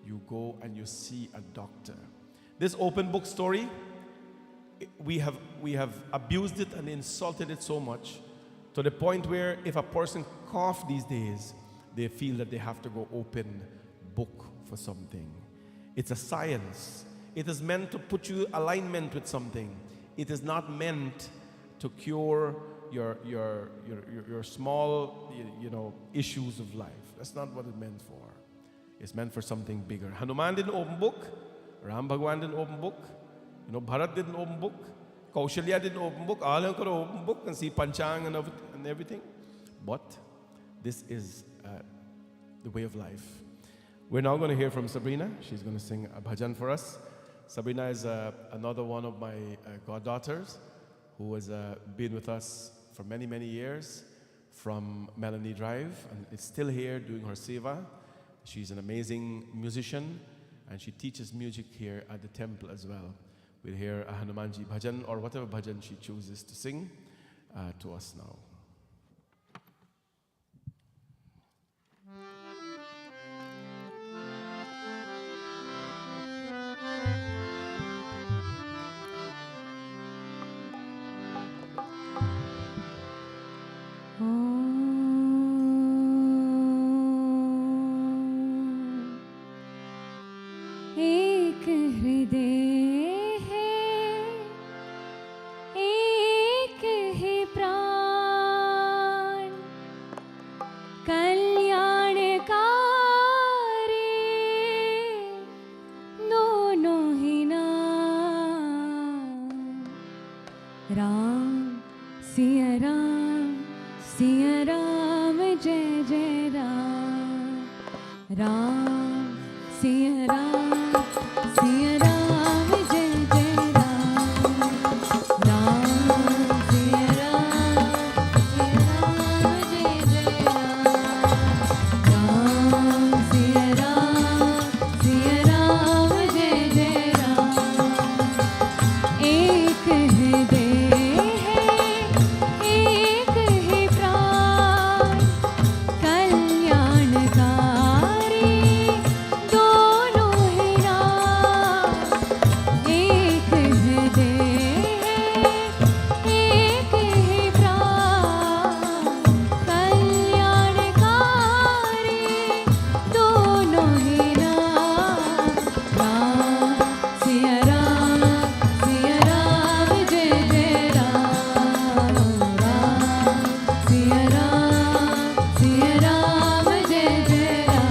you go and you see a doctor. This open book story, we have abused it and insulted it so much to the point where if a person coughs these days, they feel that they have to go open book for something. It's a science. It is meant to put you alignment with something. It is not meant to cure your small issues of life. That's not what it's meant for. It's meant for something bigger. Hanuman didn't open book. Ram Bhagwan didn't open book. Bharat didn't open book. Kaushalya didn't open book. All of them could open book and see Panchang and everything. But this is the way of life. We're now going to hear from Sabrina. She's going to sing a bhajan for us. Sabrina is another one of my goddaughters who has been with us for many, many years from Melanie Drive and is still here doing her seva. She's an amazing musician and she teaches music here at the temple as well. We'll hear a Hanumanji bhajan or whatever bhajan she chooses to sing to us now. एक हृदय है, एक ही प्राण, कल्याणकारी दोनों ही नाम। राम सिया राम जय जय राम। राम सिया राम जय जय राम। राम सिया राम जय जय राम। राम सिया राम जय जय राम। एक हृदय है, एक ही प्राण, कल्याणकारी दोनों ही नाम। एक हृदय है, एक ही प्राण, कल्याणकारी दोनों ही नाम। राम सिया राम जय जय राम। राम सिया राम जय जय राम।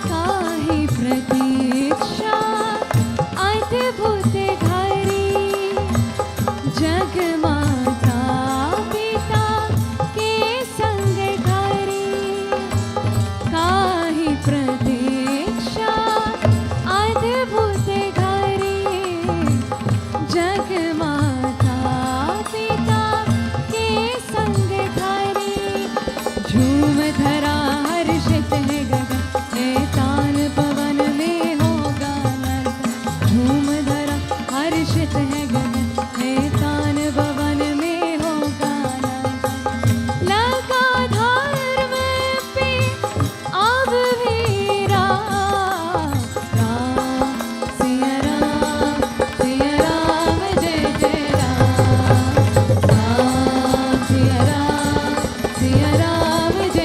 काही प्रतीक्षा अद्भुत घरी, जगमाता पिता के संग घरी। काही प्रतीक्षा अद्भुत घरी, जगमाता पिता के संग घरी। झूम धरा हर्षित है गगन, हे तान पवन में होगा नर्तन। झूम धरा हर्षित है गगन, हे तान पवन में होगा नर्तन। लगा धर्म पे अब भी राम। राम सिया राम जय जय राम। राम सिया राम जय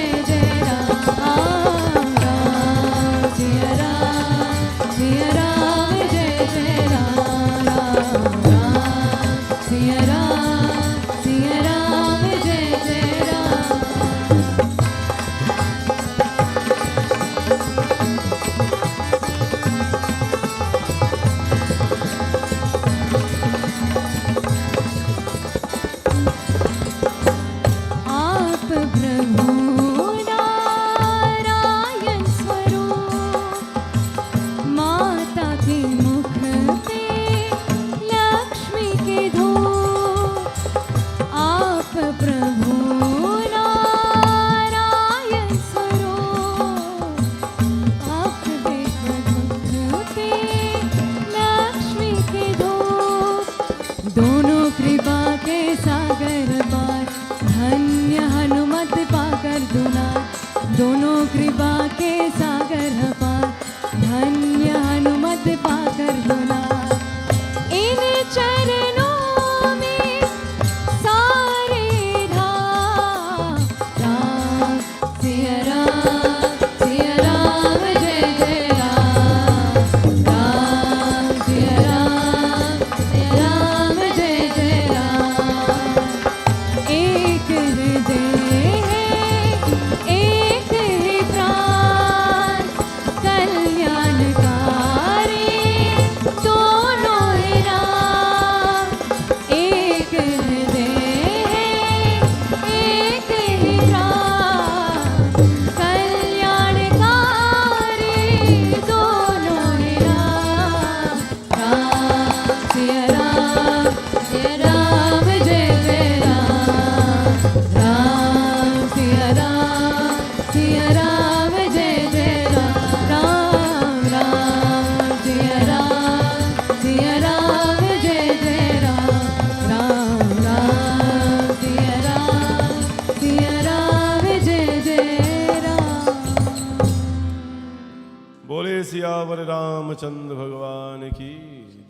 सियावर रामचंद्र भगवान की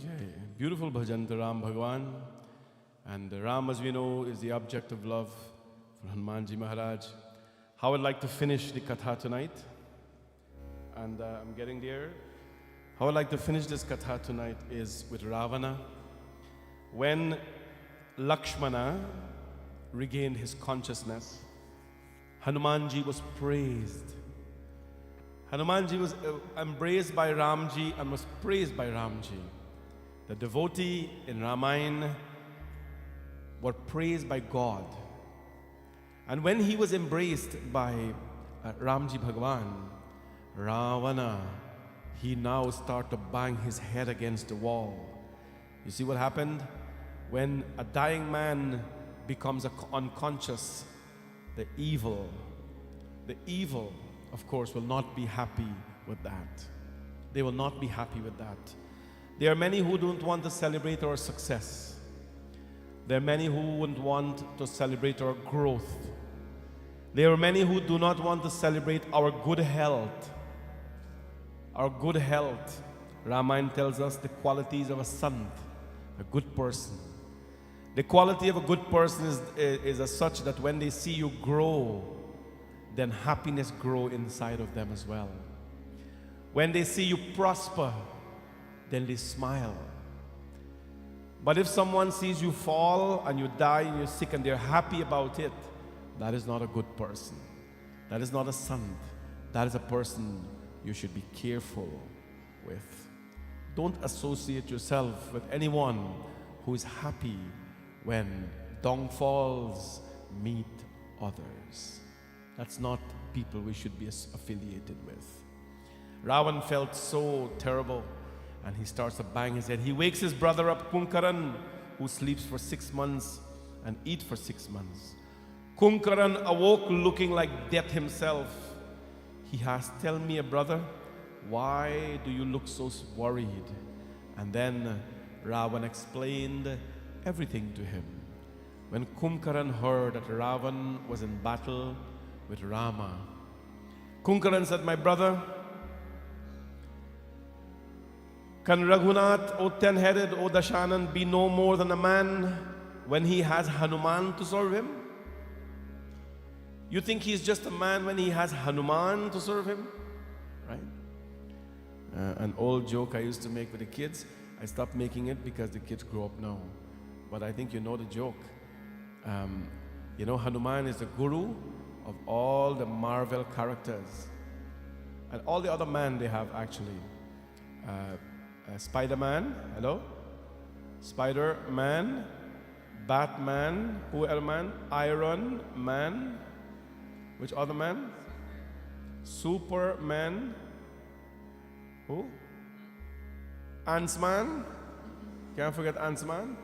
जय. Beautiful bhajan to Ram Bhagwan. And Ram, as we know, is the object of love for Hanumanji Maharaj. How I'd like to finish the katha tonight. And I'm getting there. How I'd like to finish this katha tonight is with Ravana. When Lakshmana regained his consciousness, Hanumanji was praised. Hanumanji was embraced by Ramji and was praised by Ramji. The devotee in Ramayana were praised by God. And when he was embraced by Ramji Bhagwan, Ravana, he now started to bang his head against the wall. You see what happened? When a dying man becomes unconscious, the evil, of course, will not be happy with that. They will not be happy with that. There are many who don't want to celebrate our success. There are many who wouldn't want to celebrate our growth. There are many who do not want to celebrate our good health. Our good health. Ramayana tells us the qualities of a sant, a good person. The quality of a good person is as such that when they see you grow, then happiness grows inside of them as well. When they see you prosper, then they smile. But if someone sees you fall and you die and you're sick and they're happy about it, that is not a good person. That is not a sant. That is a person you should be careful with. Don't associate yourself with anyone who is happy when downfalls meet others. That's not people we should be affiliated with. Ravan felt so terrible and he starts to bang his head. He wakes his brother up, Kunkaran, who sleeps for 6 months and eats for 6 months. Kunkaran awoke looking like death himself. He asked, "Tell me, brother, why do you look so worried?" And then Ravan explained everything to him. When Kunkaran heard that Ravan was in battle with Rama, Kunkaran said, "My brother, can Raghunath, O ten-headed, O Dashanan, be no more than a man when he has Hanuman to serve him? You think he's just a man when he has Hanuman to serve him?" Right? An old joke I used to make with the kids. I stopped making it because the kids grow up now. But I think you know the joke. You know, Hanuman is the guru of all the Marvel characters. And all the other men they have actually. Spider-Man, hello? Spider-Man, Batman, who other man? Iron Man. Which other man? Superman. Who? Ant-Man. Can't forget Ant-Man.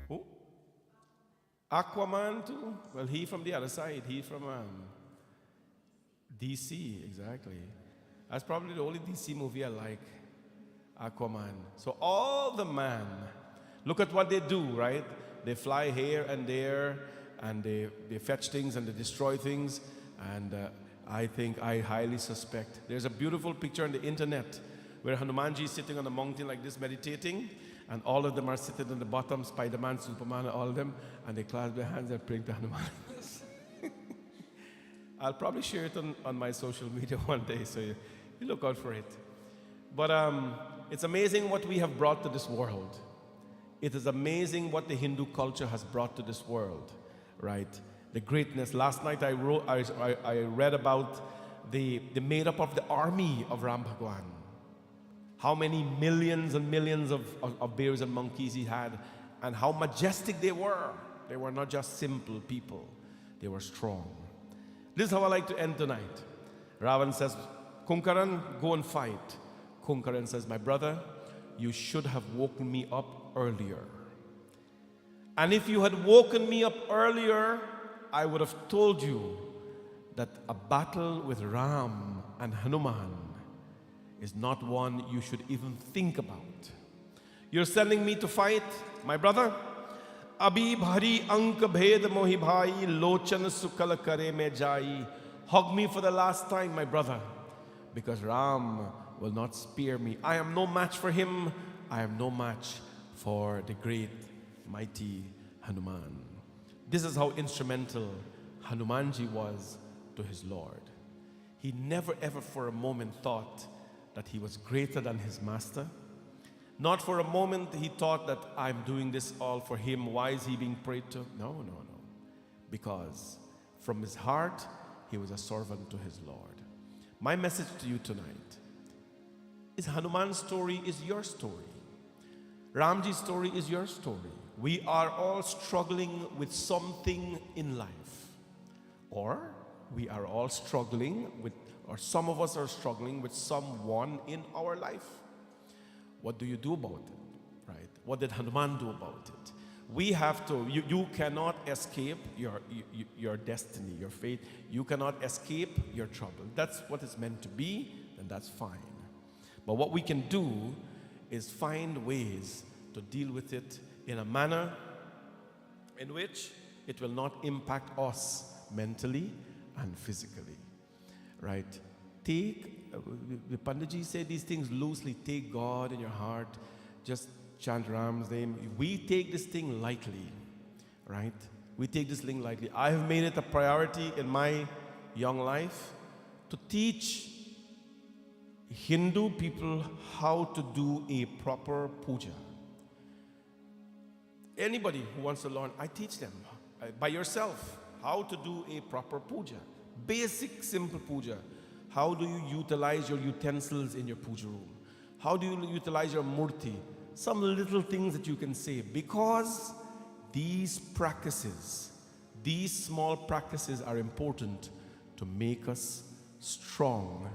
Who? Aquaman too? Well, he from the other side. He from DC, exactly. That's probably the only DC movie I like. Aquaman. So all the man, look at what they do, right? They fly here and there, and they fetch things and they destroy things. And I highly suspect. There's a beautiful picture on the internet where Hanumanji is sitting on a mountain like this meditating, and all of them are sitting on the bottom, Spider-Man, Superman, all of them, and they clasp their hands and praying to Hanuman. I'll probably share it on my social media one day, so you look out for it. But it's amazing what we have brought to this world. It is amazing what the Hindu culture has brought to this world, right? The greatness. Last night I read about the made-up of the army of Ram Bhagwan. How many millions and millions of bears and monkeys he had, and how majestic they were. They were not just simple people. They were strong. This is how I like to end tonight. Ravan says, "Kunkaran, go and fight." Kunkaran says, "My brother, you should have woken me up earlier. And if you had woken me up earlier, I would have told you that a battle with Ram and Hanuman is not one you should even think about. You're sending me to fight, my brother? अभी भरी अंक भेद मोहि भाई, लोचन सुकल करे में जाई. Hug me for the last time, my brother, because Ram will not spare me. I am no match for him. I am no match for the great, mighty Hanuman. This is how instrumental Hanumanji was to his Lord. He never ever for a moment thought that he was greater than his master. Not for a moment he thought that I'm doing this all for him. Why is he being prayed to? No, no, no. Because from his heart, he was a servant to his Lord. My message to you tonight is Hanuman's story is your story. Ramji's story is your story. We are all struggling with something in life. Or we are all struggling with, or some of us are struggling with someone in our life. What do you do about it? Right? What did Hanuman do about it? We have to, you cannot escape your destiny, your fate. You cannot escape your trouble. That's what it's meant to be, and that's fine. But what we can do is find ways to deal with it in a manner in which it will not impact us mentally and physically. Right? Take, the Panditji said these things loosely. Take God in your heart. Just chant Ram's name. We take this thing lightly, right? We take this thing lightly. I have made it a priority in my young life to teach Hindu people how to do a proper puja. Anybody who wants to learn, I teach them by yourself how to do a proper puja. Basic, simple puja. How do you utilize your utensils in your puja room? How do you utilize your murti? Some little things that you can say, because these practices, these small practices are important to make us strong,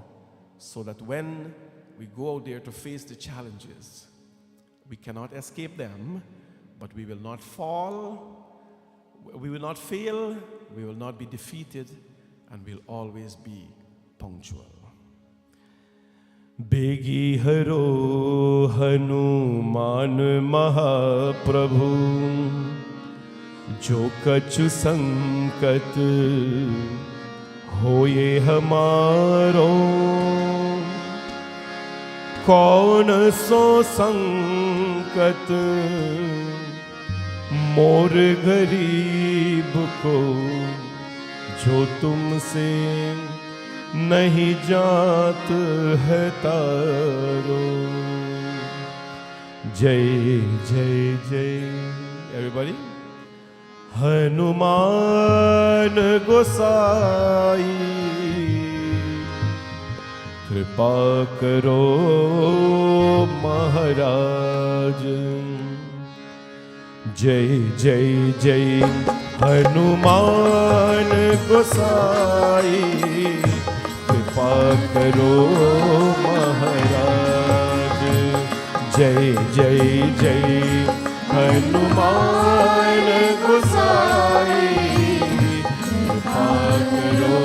so that when we go out there to face the challenges, we cannot escape them, but we will not fall, we will not fail, we will not be defeated, and we'll always be punctual. बेगी हरो हनुमान महाप्रभु, जो कछु संकट होए हमारो, कौन सो संकट मोर गरीब को, जो तुमसे नहीं जात है तारो. जय जय जय. Everybody. हनुमान गोसाई, कृपा करो महाराज. जय जय जय हनुमान गोसाई, कृपा करो महाराज. जय जय जय हनुमान गोसाई, कृपा करो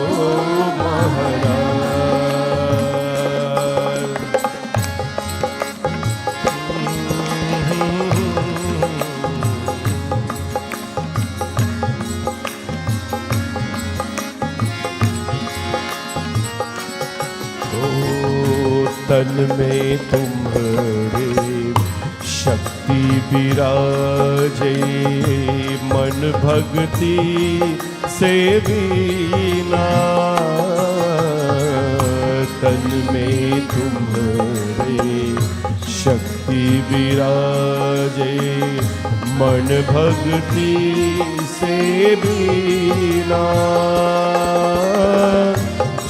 महाराज. तन में तुम्हारे शक्ति विराजे, मन भक्ति से बीना. तन में तुम्हारे शक्ति विराजे, मन भक्ति से बीना.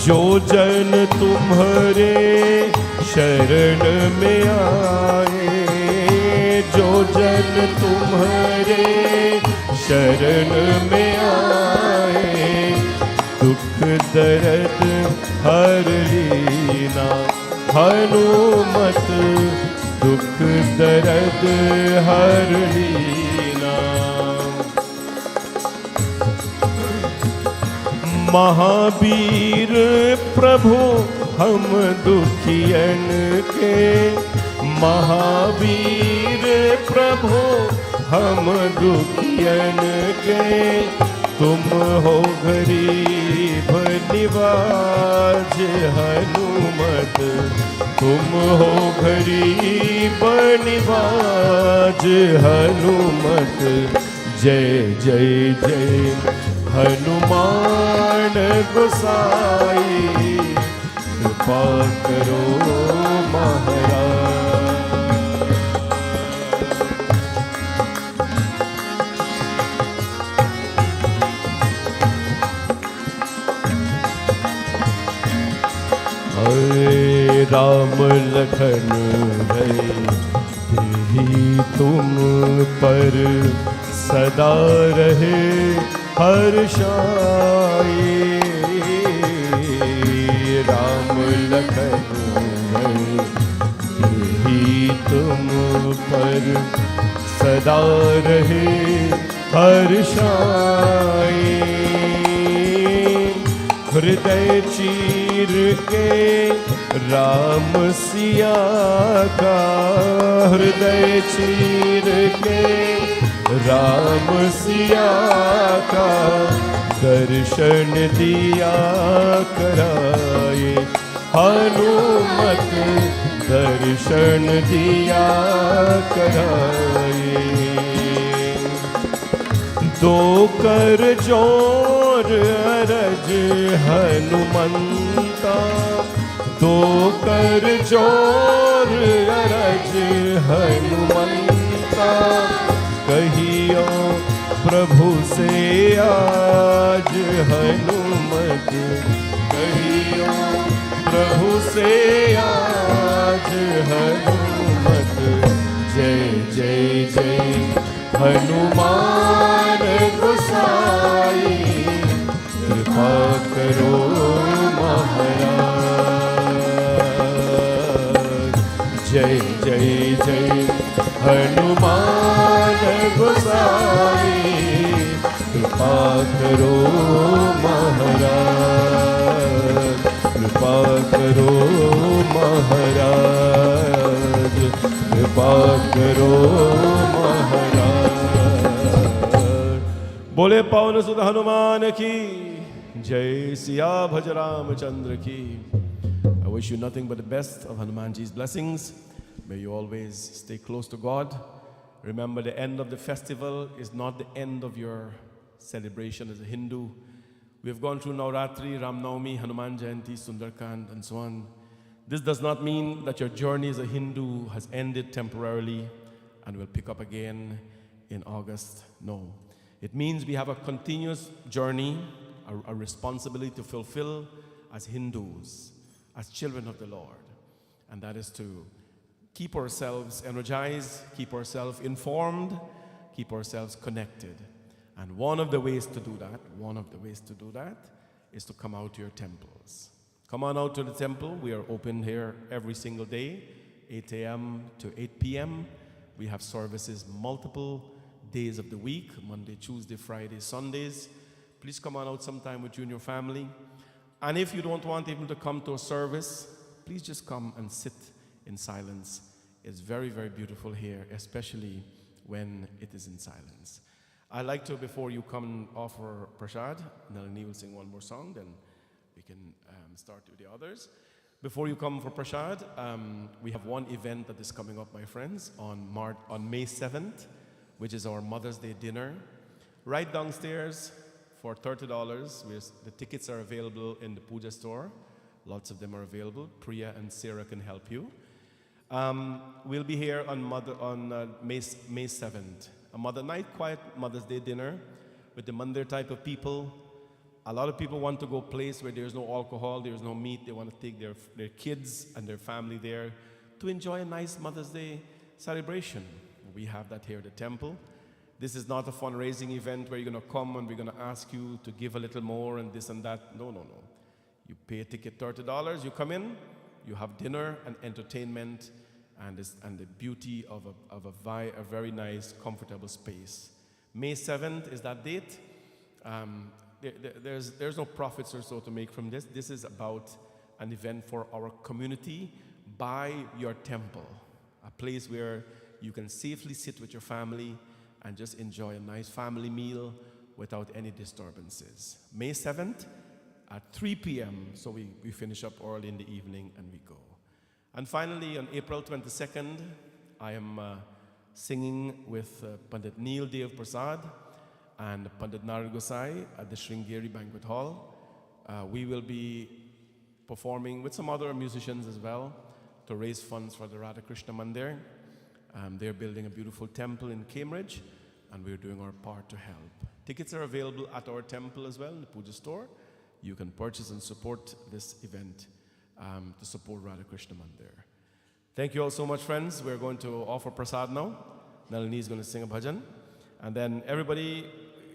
जो जन तुम्हारे शरण में आए, जो जन तुम्हारे शरण में आए, दुख दर्द हर लीना. हनुमत दुख दर्द हर लीना. महावीर प्रभु हम दुखियन के, महावीर प्रभु हम दुखियन दुखियन के तुम हो गरीब निवाज हनुमत, तुम हो गरीब निवाज हनुमत। जय जय जय हनुमान गोसाई, कृपा करो महाराज। हरे राम लखन भई तेहि तुम पर सदा रहे हर्षाई। राम लखन भई तेहि तुम पर सदा रहे हर्षाई। हृदय चीर के राम सिया का, हृदय चीर के राम सिया का दर्शन दिया कराए। हनुमत दर्शन दिया कराए। दो कर जोर अरज हनुमंता, दो कर जोर अरज हनुमंता। कहियो प्रभु से आज हनुमत, कहियो प्रभु से आज हनुमत। जय जय जय हनुमान गोसाई, कृपा करो महाराज। जय जय जय हनुमान गोसाई, कृपा करो महाराज, कृपा करो महाराज, कृपा करो महाराज। बोले पवन सुत हनुमान की जय। सिया भज रामचंद्र की। I wish you nothing but the best of Hanumanji's blessings. May you always stay close to God. Remember, the end of the festival is not the end of your celebration as a Hindu. We've gone through Navratri, Ram Navami, Hanuman Jayanti, Sundarkand, and so on. This does not mean that your journey as a Hindu has ended temporarily and will pick up again in August. No. It means we have a continuous journey, a responsibility to fulfill as Hindus, as children of the Lord. And that is to keep ourselves energized, keep ourselves informed, keep ourselves connected. And one of the ways to do that, is to come out to your temples. Come on out to the temple. We are open here every single day, 8 a.m. to 8 p.m. We have services multiple days of the week, Monday, Tuesday, Friday, Sundays. Please come on out sometime with you and your family. And if you don't want even to come to a service, please just come and sit in silence. It's very, very beautiful here, especially when it is in silence. I'd like to, before you come, offer prashad. Nalini will sing one more song, then we can start with the others. Before you come for prashad, we have one event that is coming up, my friends, on May 7th, which is our Mother's Day dinner. Right downstairs for $30. The tickets are available in the puja store. Lots of them are available. Priya and Sarah can help you. We'll be here on May 7th. A mother night, quiet Mother's Day dinner with the Mandir type of people. A lot of people want to go a place where there's no alcohol, there's no meat. They want to take their kids and their family there to enjoy a nice Mother's Day celebration. We have that here at the temple. This is not a fundraising event where you're going to come and we're going to ask you to give a little more and this and that. No. You pay a ticket, $30. You come in, you have dinner and entertainment and the beauty of a very nice, comfortable space. May 7th is that date. There's no profits or so to make from this. This is about an event for our community by your temple, a place where you can safely sit with your family, and just enjoy a nice family meal without any disturbances. May 7th at 3 p.m., so we finish up early in the evening and we go. And finally, on April 22nd, I am singing with Pandit Neil Dev Prasad and Pandit Narad Gosai at the Sringeri Banquet Hall. We will be performing with some other musicians as well to raise funds for the Radha Krishna Mandir. They're building a beautiful temple in Cambridge, and we're doing our part to help. Tickets are available at our temple as well, in the Puja store. You can purchase and support this event to support Radha Krishna Mandir. Thank you all so much, friends. We're going to offer prasad now. Nalini is going to sing a bhajan. And then everybody,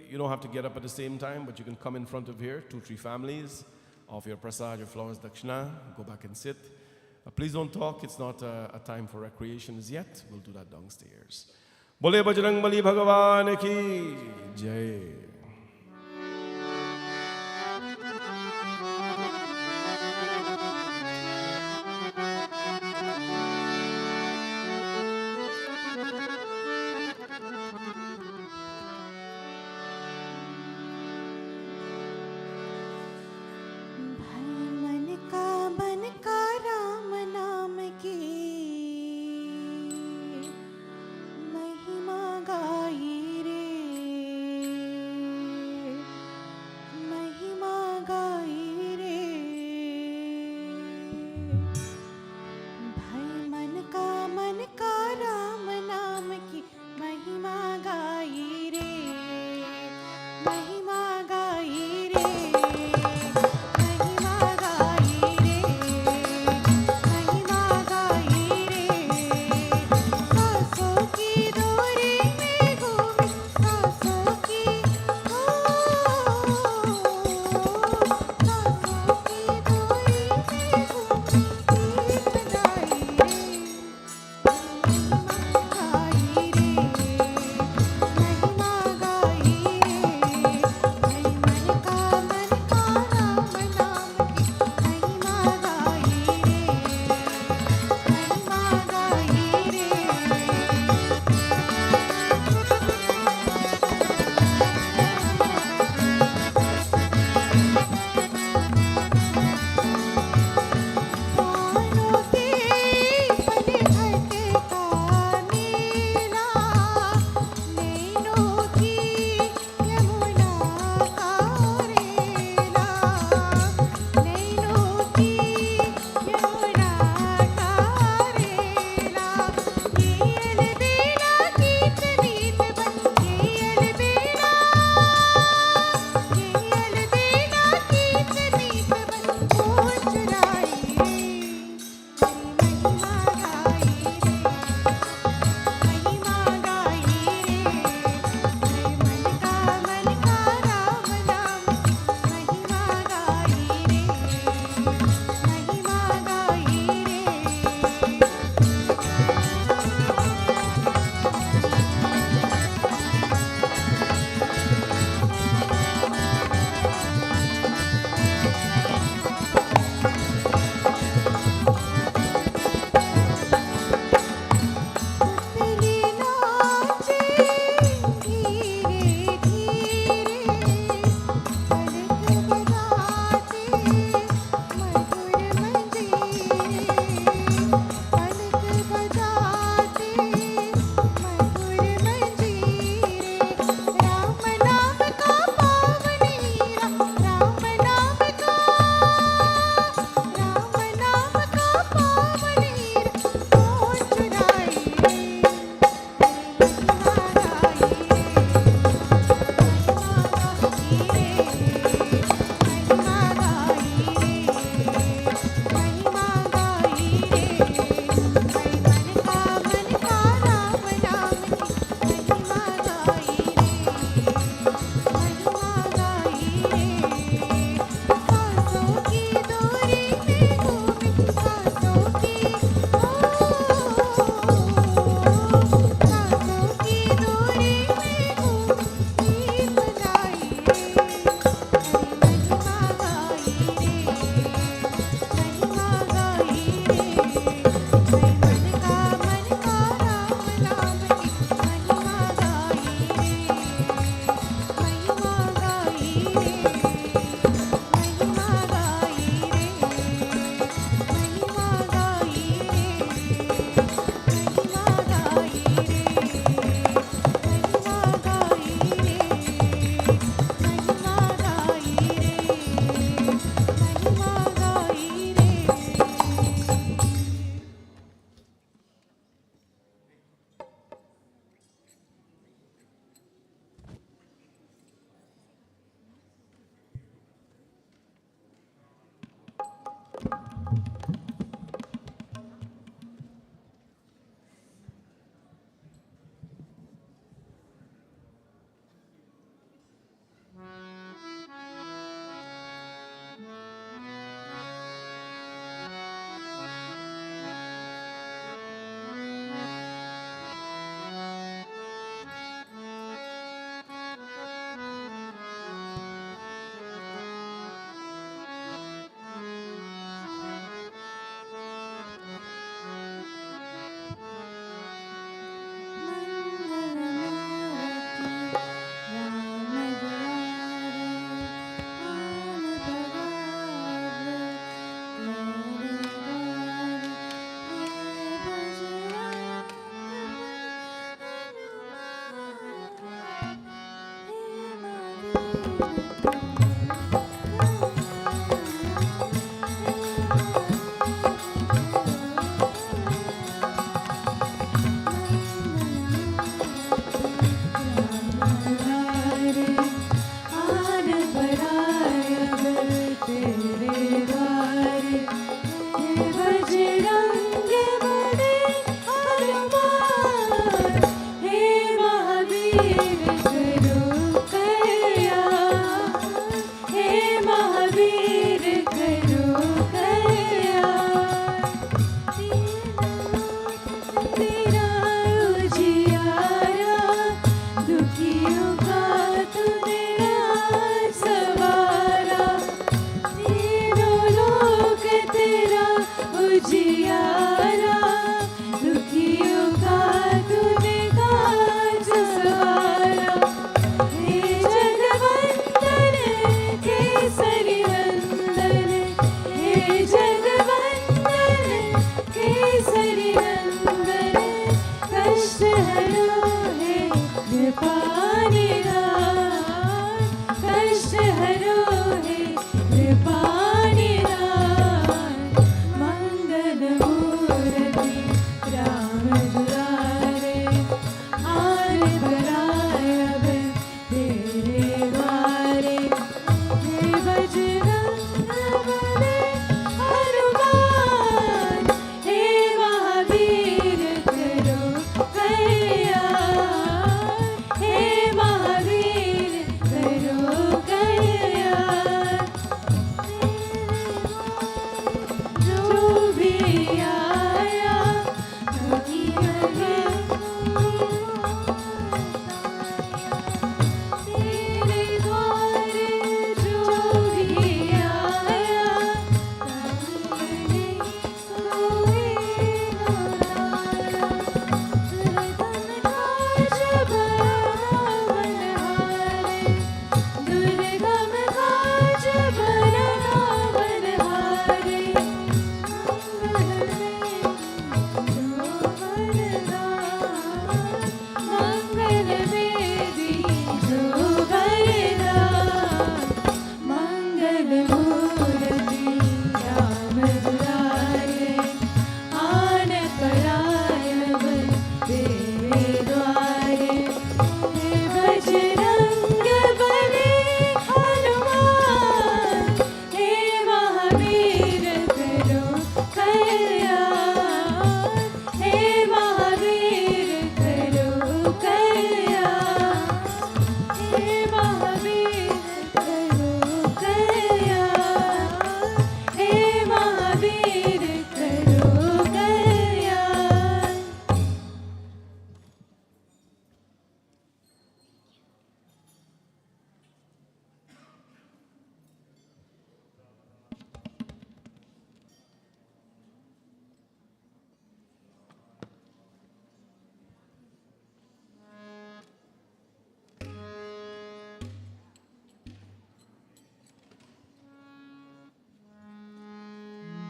you don't have to get up at the same time, but you can come in front of here, 2-3 families, offer your prasad, your flowers, dakshina, go back and sit. Please don't talk. It's not a time for recreation as yet. We'll do that downstairs. Bole Bajrangbali Bhagavan ki jai. महिमा गाई रे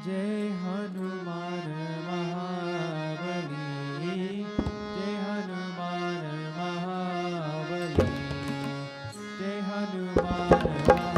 जय हनुमान महाबली, जय हनुमान महाबली, जय हनुमान महाबली,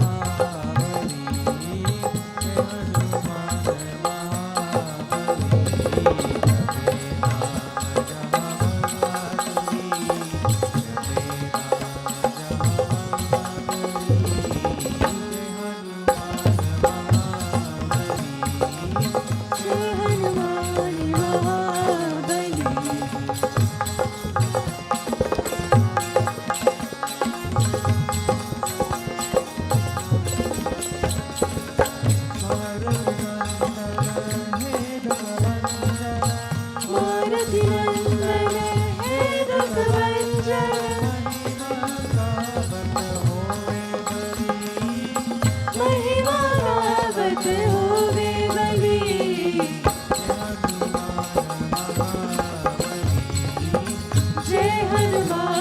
जय हनुमान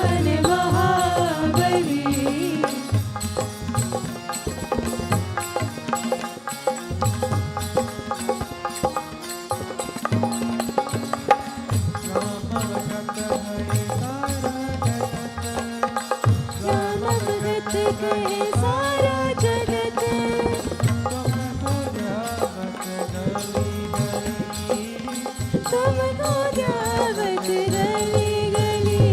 के सारा जगत तुमको ध्यावत गली गली तुमको ध्यावत गली गली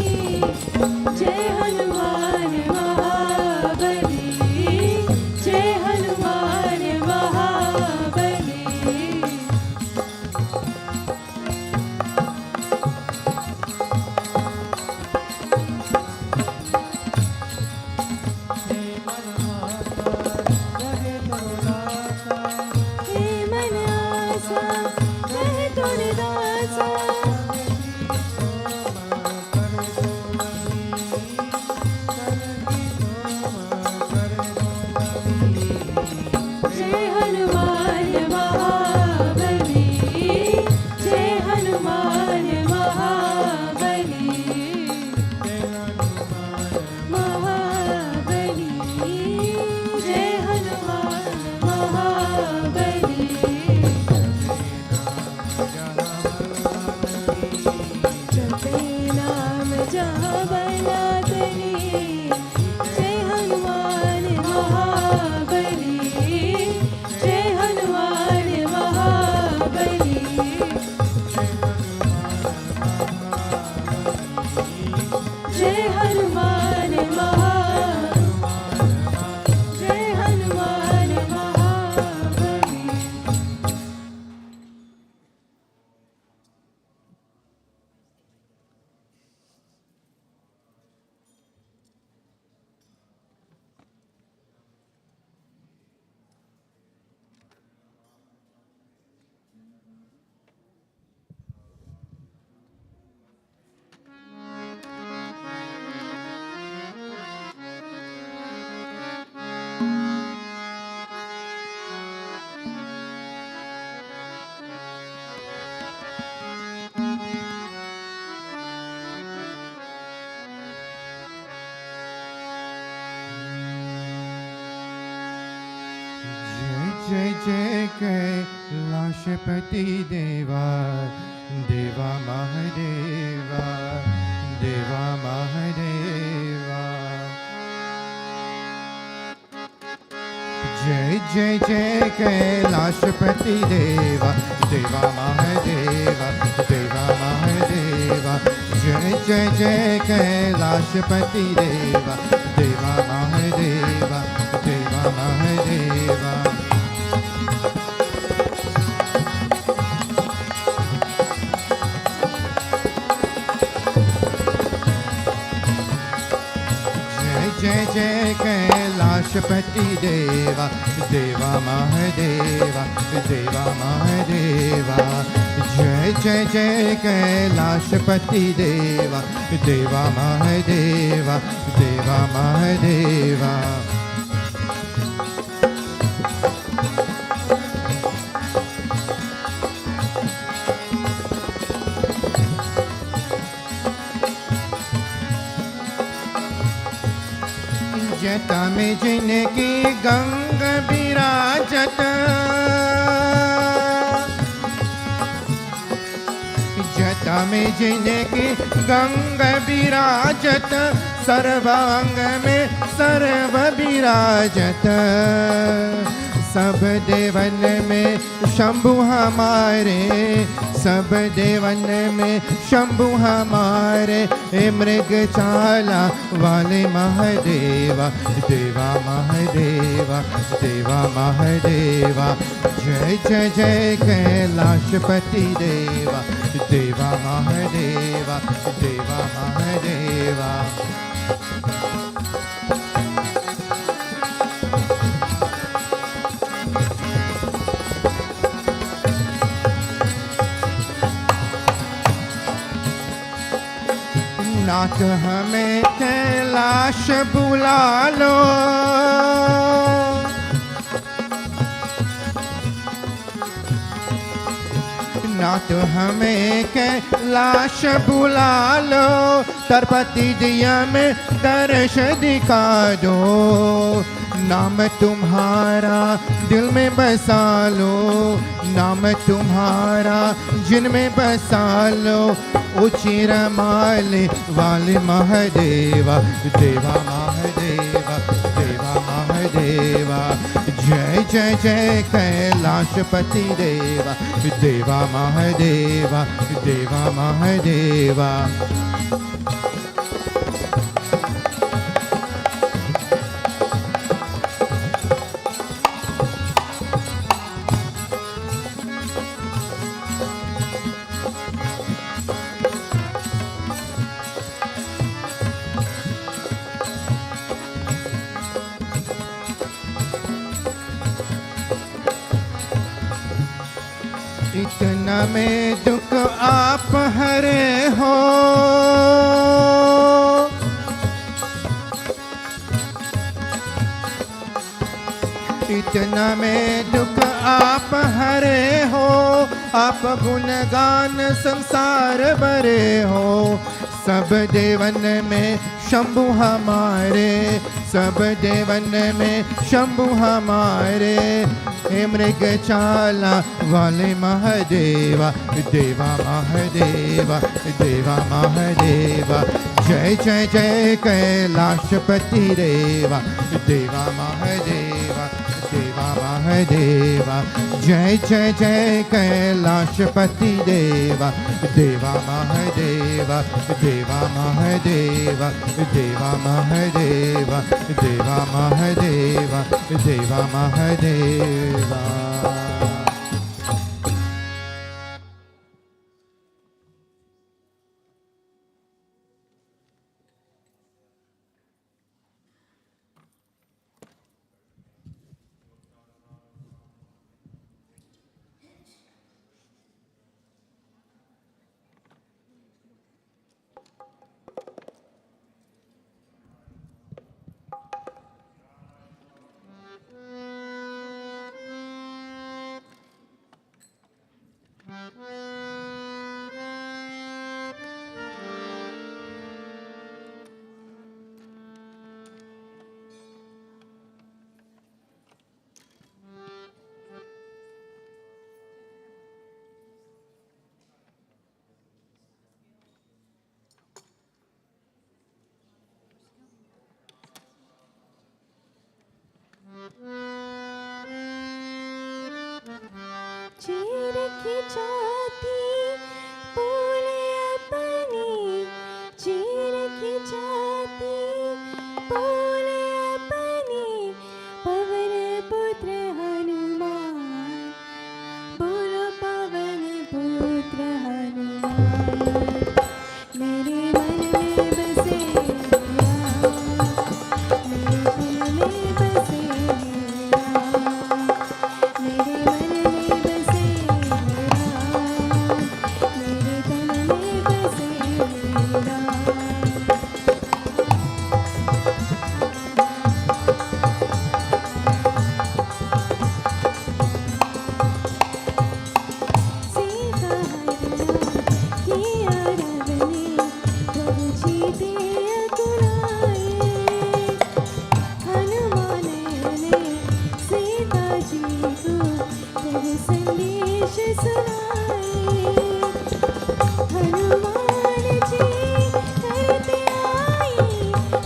जय हनुमान महाबली जय हनुमान महाबली हे मन माता रहे तरुदासा हे मन आसा रहे तोरे दासा जय हनुमान महाबली जय हनुमान महाबली महाबली जय हनुमान महाबली जपे नाम जहाँ बलादरी जय हनुमान महाबली जय हनुमान महाबली जय हनुमान जय हनुमान महाबली जय जय कैलाशपति देवा देवा महादेवा देवा महादेवा जय जय जय कैलाशपति देवा देवा महादेवा देवा महादेवा जय जय जय कैलाशपति देवा देवा महादेवा देवा महादेवा जय जय कैलाशपति देवा देवा महादेवा देवा महादेवा जय जय जय कैलाशपति देवा देवा महादेवा देवा महादेवा जटा में जिनकी गंग विराजत जटा में जिनकी गंग विराजत सर्वांग में सर्व विराजत सब देवन में शंभु हमारे सब देवन में शंभु हमारे हे मृग चाला वाले महादेवा देवा महादेवा देवा महादेवा जय जय जय कैलाशपति देवा देवा महादेवा देवा महादेवा नाथ हमें कैलाश बुला लो नाथ हमें कैलाश बुला लो तरपति दिया में दर्श दिखा दो नाम तुम्हारा दिल में बसा लो नाम तुम्हारा जिनमें बसा लो उचिर माले वाले महादेवा देवा महादेवा देवा जय जय कैलाशपति देवा, देवा महादेवा, देवा महादेवा। इतना में दुख आप हरे हो, इतना में दुख आप हरे हो, आप गुणगान संसार भरे हो। सब देवन में शंभु हमारे, सब देवन में शंभु हमारे। हे मृग चाला वाले महादेवा, देवा महादेवा, देवा महादेवा। जय जय जय कैलाशपति देवा, देवा महादेवा, देवा महादेवा। जय जय जय कैलाशपति देवा, देवा महादेवा, देवा महादेवा, देवा महादेवा, देवा महादेवा, देवा महादेवा। चीर की छाती बोले अपनी, चीर की छाती बोले अपनी, पवन पुत्र हनुमान, बोलो पवन पुत्र हनुमान। मेरे मन में बसे राम, मेरे मन में बसे राम, मेरे मन में बसे राम, मेरे तन में बसे राम। सीता हरना किया रब ने, प्रभु जी दे अकुलाए। हनुमान ने सीता जी को प्रभु संदेश सुनाए। हनुमान जी करते आए,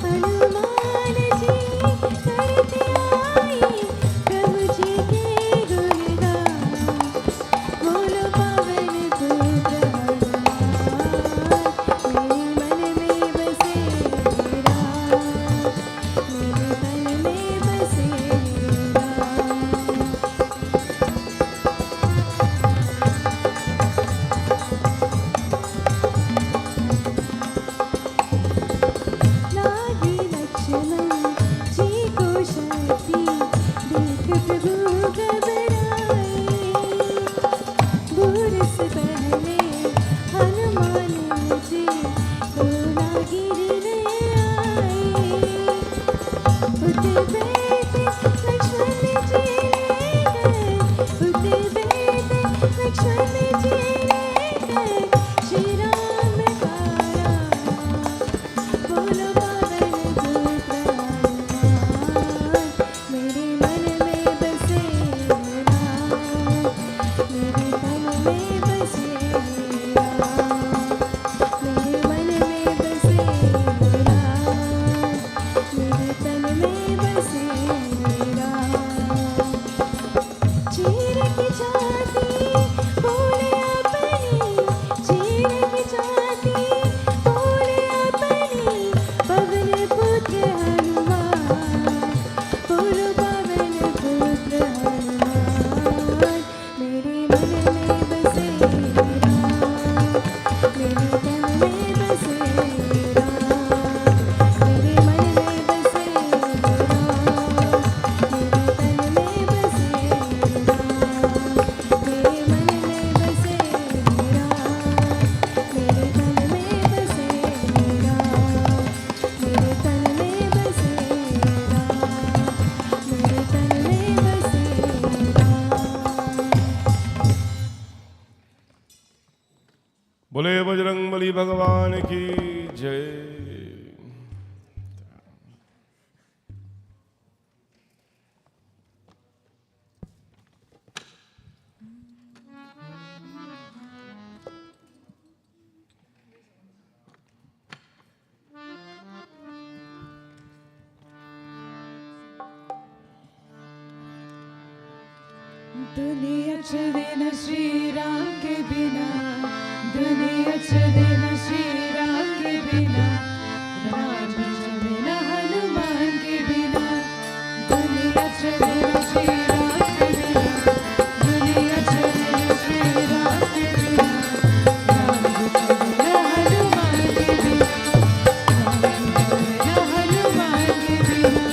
हनुमान जी करते आए, प्रभु जी के गुणगान, बोलो पवन पुत्र हनुमान। मेरे मन में बसे राम, मेरे तन में बसे राम। लागे लक्ष्मण जी को शक्ति, देख प्रभु घबराए। दूर से पहले हनुमान जी को लागिरी ले आए। उठे बैठे लक्ष्मण जी लेकर, उठे बैठे लक्ष्मण जी लेकर, श्री राम का राम, बोलो पवन पुत्र हनुमान। मेरे मन में बसे राम, मेरे तन में बसे राम, मेरे मन में बसे राम, मेरे तन में बसे भगवान की जय। दुनिया चले न श्री राम के बिना, दुनिया चले न श्री राम के बिना, राम चले न हनुमान के बिना। दुनिया चले न श्री राम के बिना, दुनिया चले न श्री राम के बिना, राम चले न हनुमान के बिना, राम चले न हनुमान के बिना।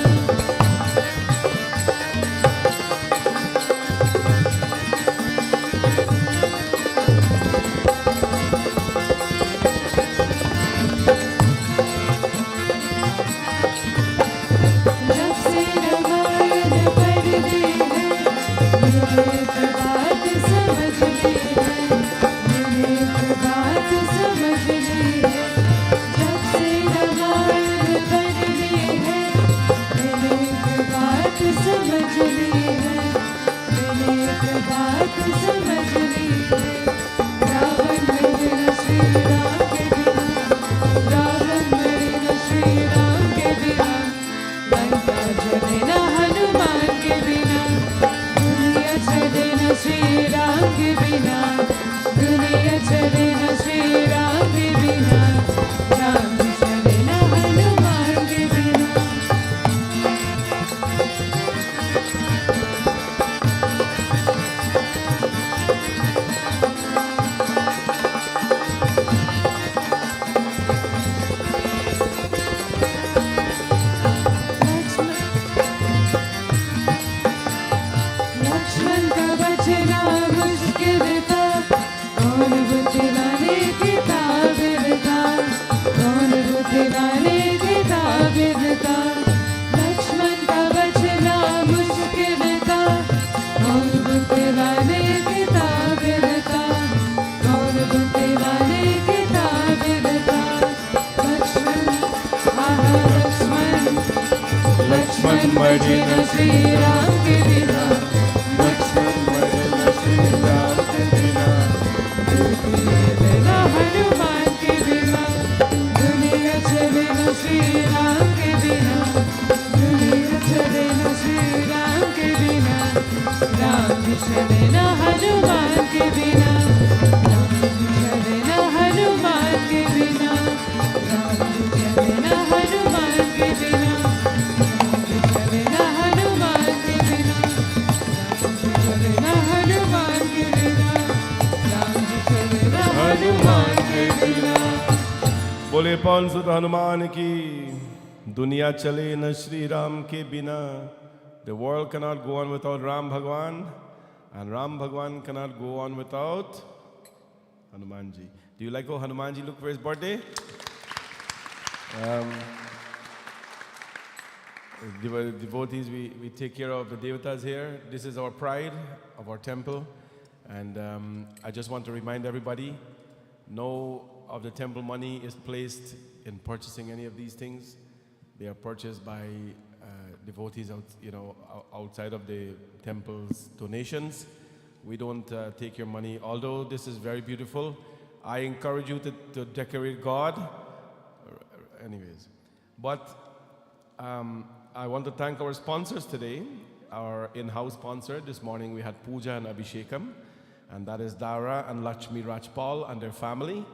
बोले पवन सुत हनुमान की। दुनिया चले न श्री राम के बिना। The world cannot go on without Ram Bhagwan, and Ram Bhagwan cannot go on without Hanuman ji. Do you like how Hanuman ji looked for his birthday? Devotees, we take care of the devatas here. This is our pride of our temple, and I just want to remind everybody, no of the temple money is placed in purchasing any of these things. They are purchased by devotees outside of the temple's donations. We don't take your money. Although this is very beautiful, I encourage you to decorate God. Anyways, but I want to thank our sponsors today. Our in-house sponsor, this morning we had Puja and Abhishekam, and that is Dara and Lakshmi Rajpal and their family.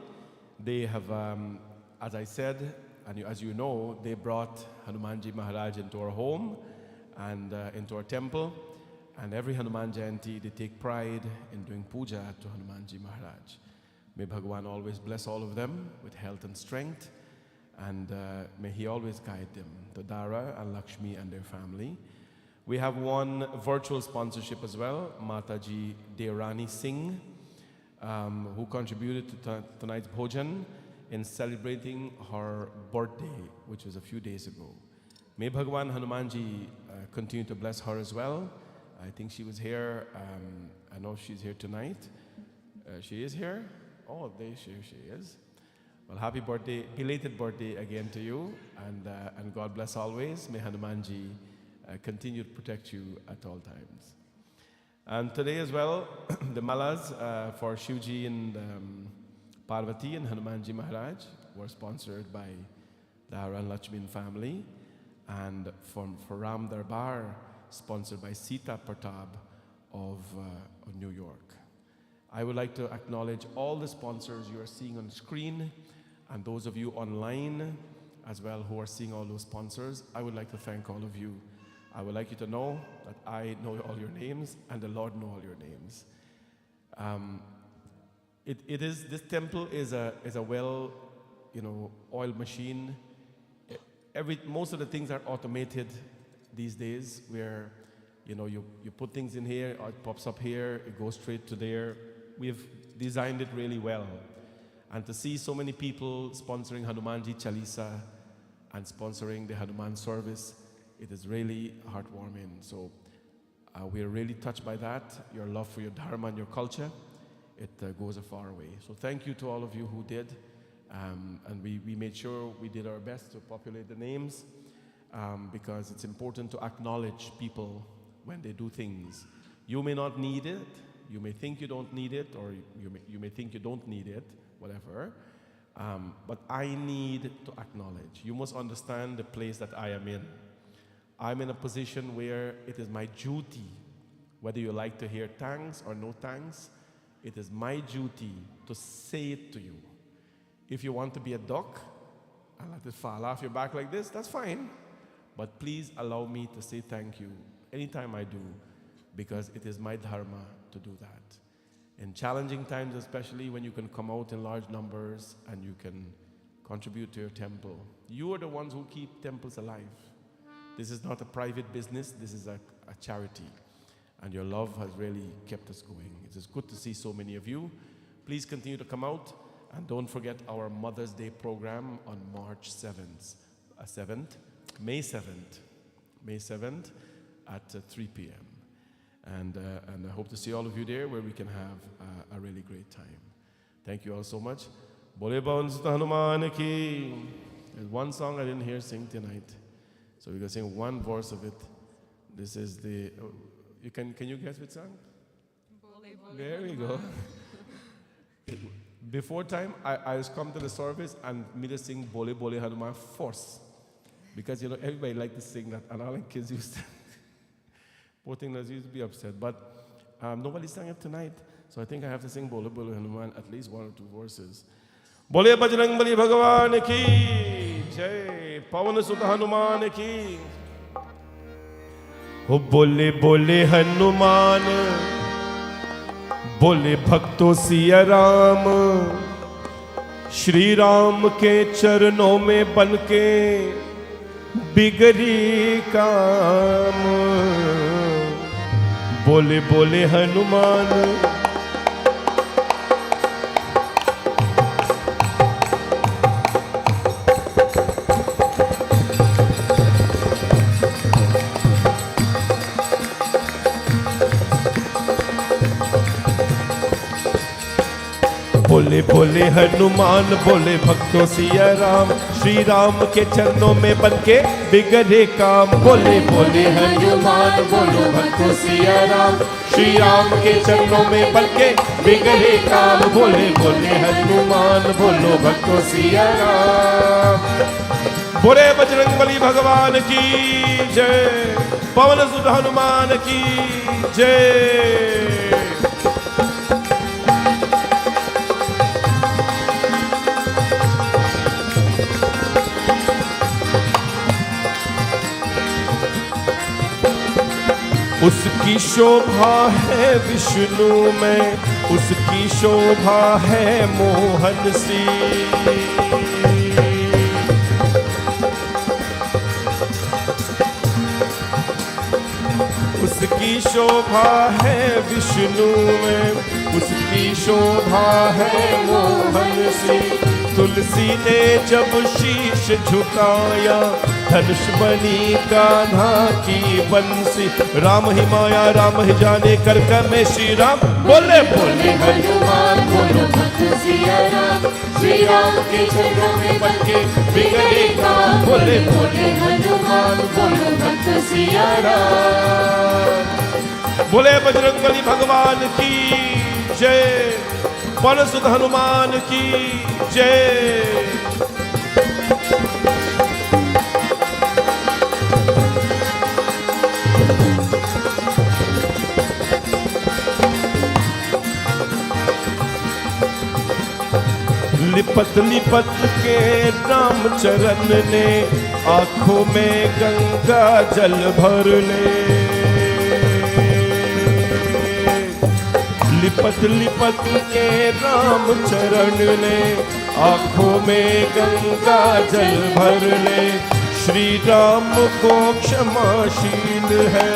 They have, as I said, and as you know, they brought Hanumanji Maharaj into our home and into our temple. And every Hanuman Jayanti, they take pride in doing puja to Hanumanji Maharaj. May Bhagwan always bless all of them with health and strength. And may he always guide them, to Dara and Lakshmi and their family. We have one virtual sponsorship as well, Mataji Deorani Singh, who contributed to tonight's bhojan in celebrating her birthday, which was a few days ago. May Bhagwan Hanumanji continue to bless her as well. I think she was here, I know she's here tonight. She is here? Oh, there she is. Well, happy birthday, belated birthday again to you, and God bless always. May Hanumanji continue to protect you at all times. And today as well, the malas for Shivji and Parvati and Hanumanji Maharaj were sponsored by the Haran Lakshmin family, and for Ram Darbar, sponsored by Sita Pratap of New York. I would like to acknowledge all the sponsors you are seeing on screen, and those of you online as well who are seeing all those sponsors. I would like to thank all of you. I would like you to know that I know all your names and the Lord know all your names. This temple is a well, oiled machine. Most of the things are automated these days, where you put things in here, or it pops up here, it goes straight to there. We have designed it really well. And to see so many people sponsoring Hanumanji Chalisa and sponsoring the Hanuman service, it is really heartwarming. So we are really touched by that. Your love for your dharma and your culture, it goes a far way. So thank you to all of you who did. And we made sure we did our best to populate the names, because it's important to acknowledge people when they do things. You may not need it. You may think you don't need it, or you may think you don't need it, whatever. But I need to acknowledge. You must understand the place that I am in. I'm in a position where it is my duty, whether you like to hear thanks or no thanks, it is my duty to say it to you. If you want to be a duck and let it fall off your back like this, that's fine. But please allow me to say thank you anytime I do, because it is my dharma to do that. In challenging times, especially when you can come out in large numbers and you can contribute to your temple. You are the ones who keep temples alive. This is not a private business, this is a charity. And your love has really kept us going. It is good to see so many of you. Please continue to come out, and don't forget our Mother's Day program on March 7th, May 7th at 3 p.m. And I hope to see all of you there, where we can have a really great time. Thank you all so much. Bole Bounce to Hanuman ki. There's one song I didn't hear sing tonight, so we're going to sing one verse of it. This is the, can you guess which song? There we go. Before time, I was come to the service and me to sing Bole Bole Hanuman first, because everybody liked to sing that, and all the kids used to. Poor thing used to be upset, but nobody sang it tonight, so I think I have to sing Bole Bole Hanuman at least one or two verses. Bole Bajrang Bali Bhagavan ki jai, Pavan Sut Hanuman ki. O Bole Bole Hanuman, Bole Bhakto Siya Ram, Shri Ram ke charanon mein banke बिगड़ी काम बोले बोले हनुमान बोले बोले हनुमान बोले भक्तों सिया राम श्री राम के चरणों में बनके बिगड़े काम बोले बोले हनुमान बोलो भक्तों सिया राम श्री राम के चरणों में बनके बिगड़े काम बोले बोले हनुमान बोलो भक्तों सिया राम बोले बजरंगबली भगवान की जय पवन सुत हनुमान की जय उसकी शोभा है विष्णु में उसकी शोभा है मोहन सी उसकी शोभा है विष्णु में उसकी शोभा है मोहन सी तुलसी ने जब शीश झुकाया धनुष बनी कान्हा की बंसी राम ही माया राम ही जाने कर में श्री राम बोले बोले हनुमान बोलो भक्त सिया राम श्री राम के चरणों में बनके बिगड़े काम बोले बोले हनुमान बोलो भक्त सिया राम। बोले बजरंगबली भगवान की जय, पवन सुत हनुमान की जय। लिपत लिपत के राम चरण ने आंखों में गंगा जल भर ले। लिपत लिपत के राम चरण ने आंखों में गंगा जल भर ले। श्री राम को क्षमाशील है,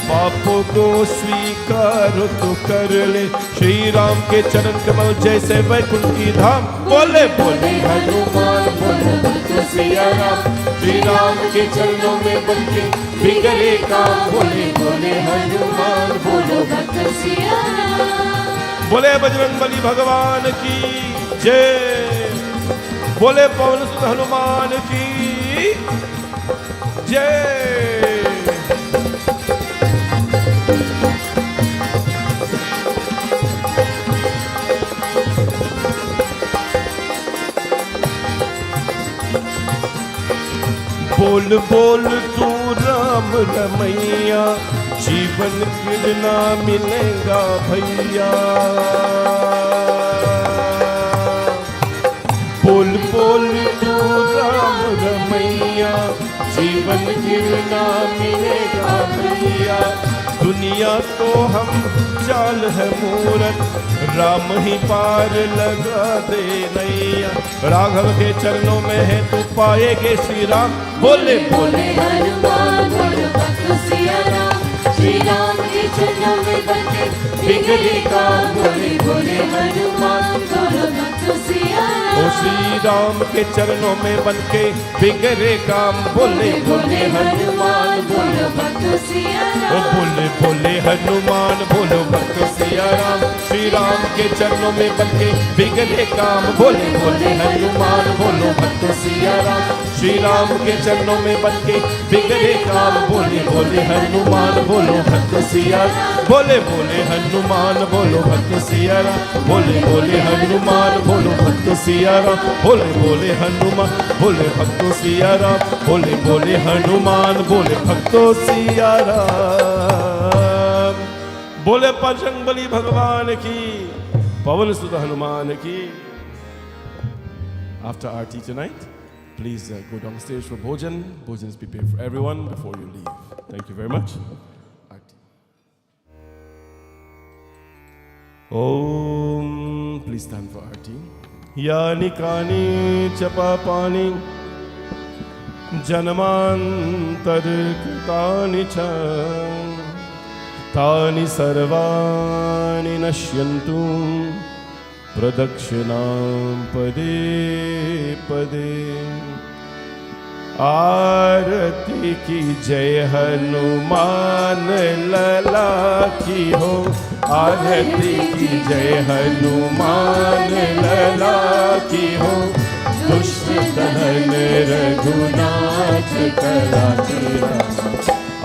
पापों को स्वीकार तो कर ले। श्री राम के चरण कमल जैसे वैकुंठ की धाम बोले बोले हनुमान बोलो भक्त सिया राम। श्री राम के चरणों में बनके बिगड़े काम बोले बोले हनुमान बोलो भक्त सिया राम। बोले बजरंगबली भगवान की जय, बोले पवन सुत हनुमान की जय। बोल बोल तू राम रमैया, जीवन कितना मिलेगा भैया। बोल बोल तू राम रमैया, जीवन कितना मिलेगा भैया। दुनिया तो हम चाल है मूरत, राम ही पार लगा दे नैया। राघव के चरणों में है तू पाएगे श्री राम बोले बोले हनुमान बोलो भक्त सिया राम। श्री राम के चरणों में बनके बिगड़े काम बोले बोले हनुमान बोलो भक्त सिया राम। ओ श्री राम के चरणों में बनके बिगड़े काम बोले बोले हनुमान बोलो भक्त सिया ओ राम। बोले बोले हनुमान बोलो भक्त सिया राम। श्री राम के चरणों में बनके बिगड़े काम बोले बोले हनुमान बोलो भक्त सिया राम। श्री राम के चरणों में बनके बिगड़े काम बोले बोले हनुमान बोलो भक्त सिया। बोले बोले हनुमान बोलो भक्त सिया राम। बोले बोले हनुमान बोलो भक्त सिया राम। बोले बोले हनुमान बोले भक्त सिया राम। बोले बोले हनुमान बोले भक्त सिया राम। बोले बजरंगबली भगवान की, पवन सुत हनुमान की। After aarti tonight, please go downstairs for bhojan. Bhojan is prepared for everyone before you leave. Thank you very much. Aarti. Om, please stand for aarti. Yani kani chapa pani janmantar kritani cha तानि सर्वाणि नश्यन्तु प्रदक्षिणां पदे पदे। आरती की जय हनुमान लला की हो। आरती की जय हनुमान लला की हो। दुष्ट दहन रघुनाथ करा तेरा।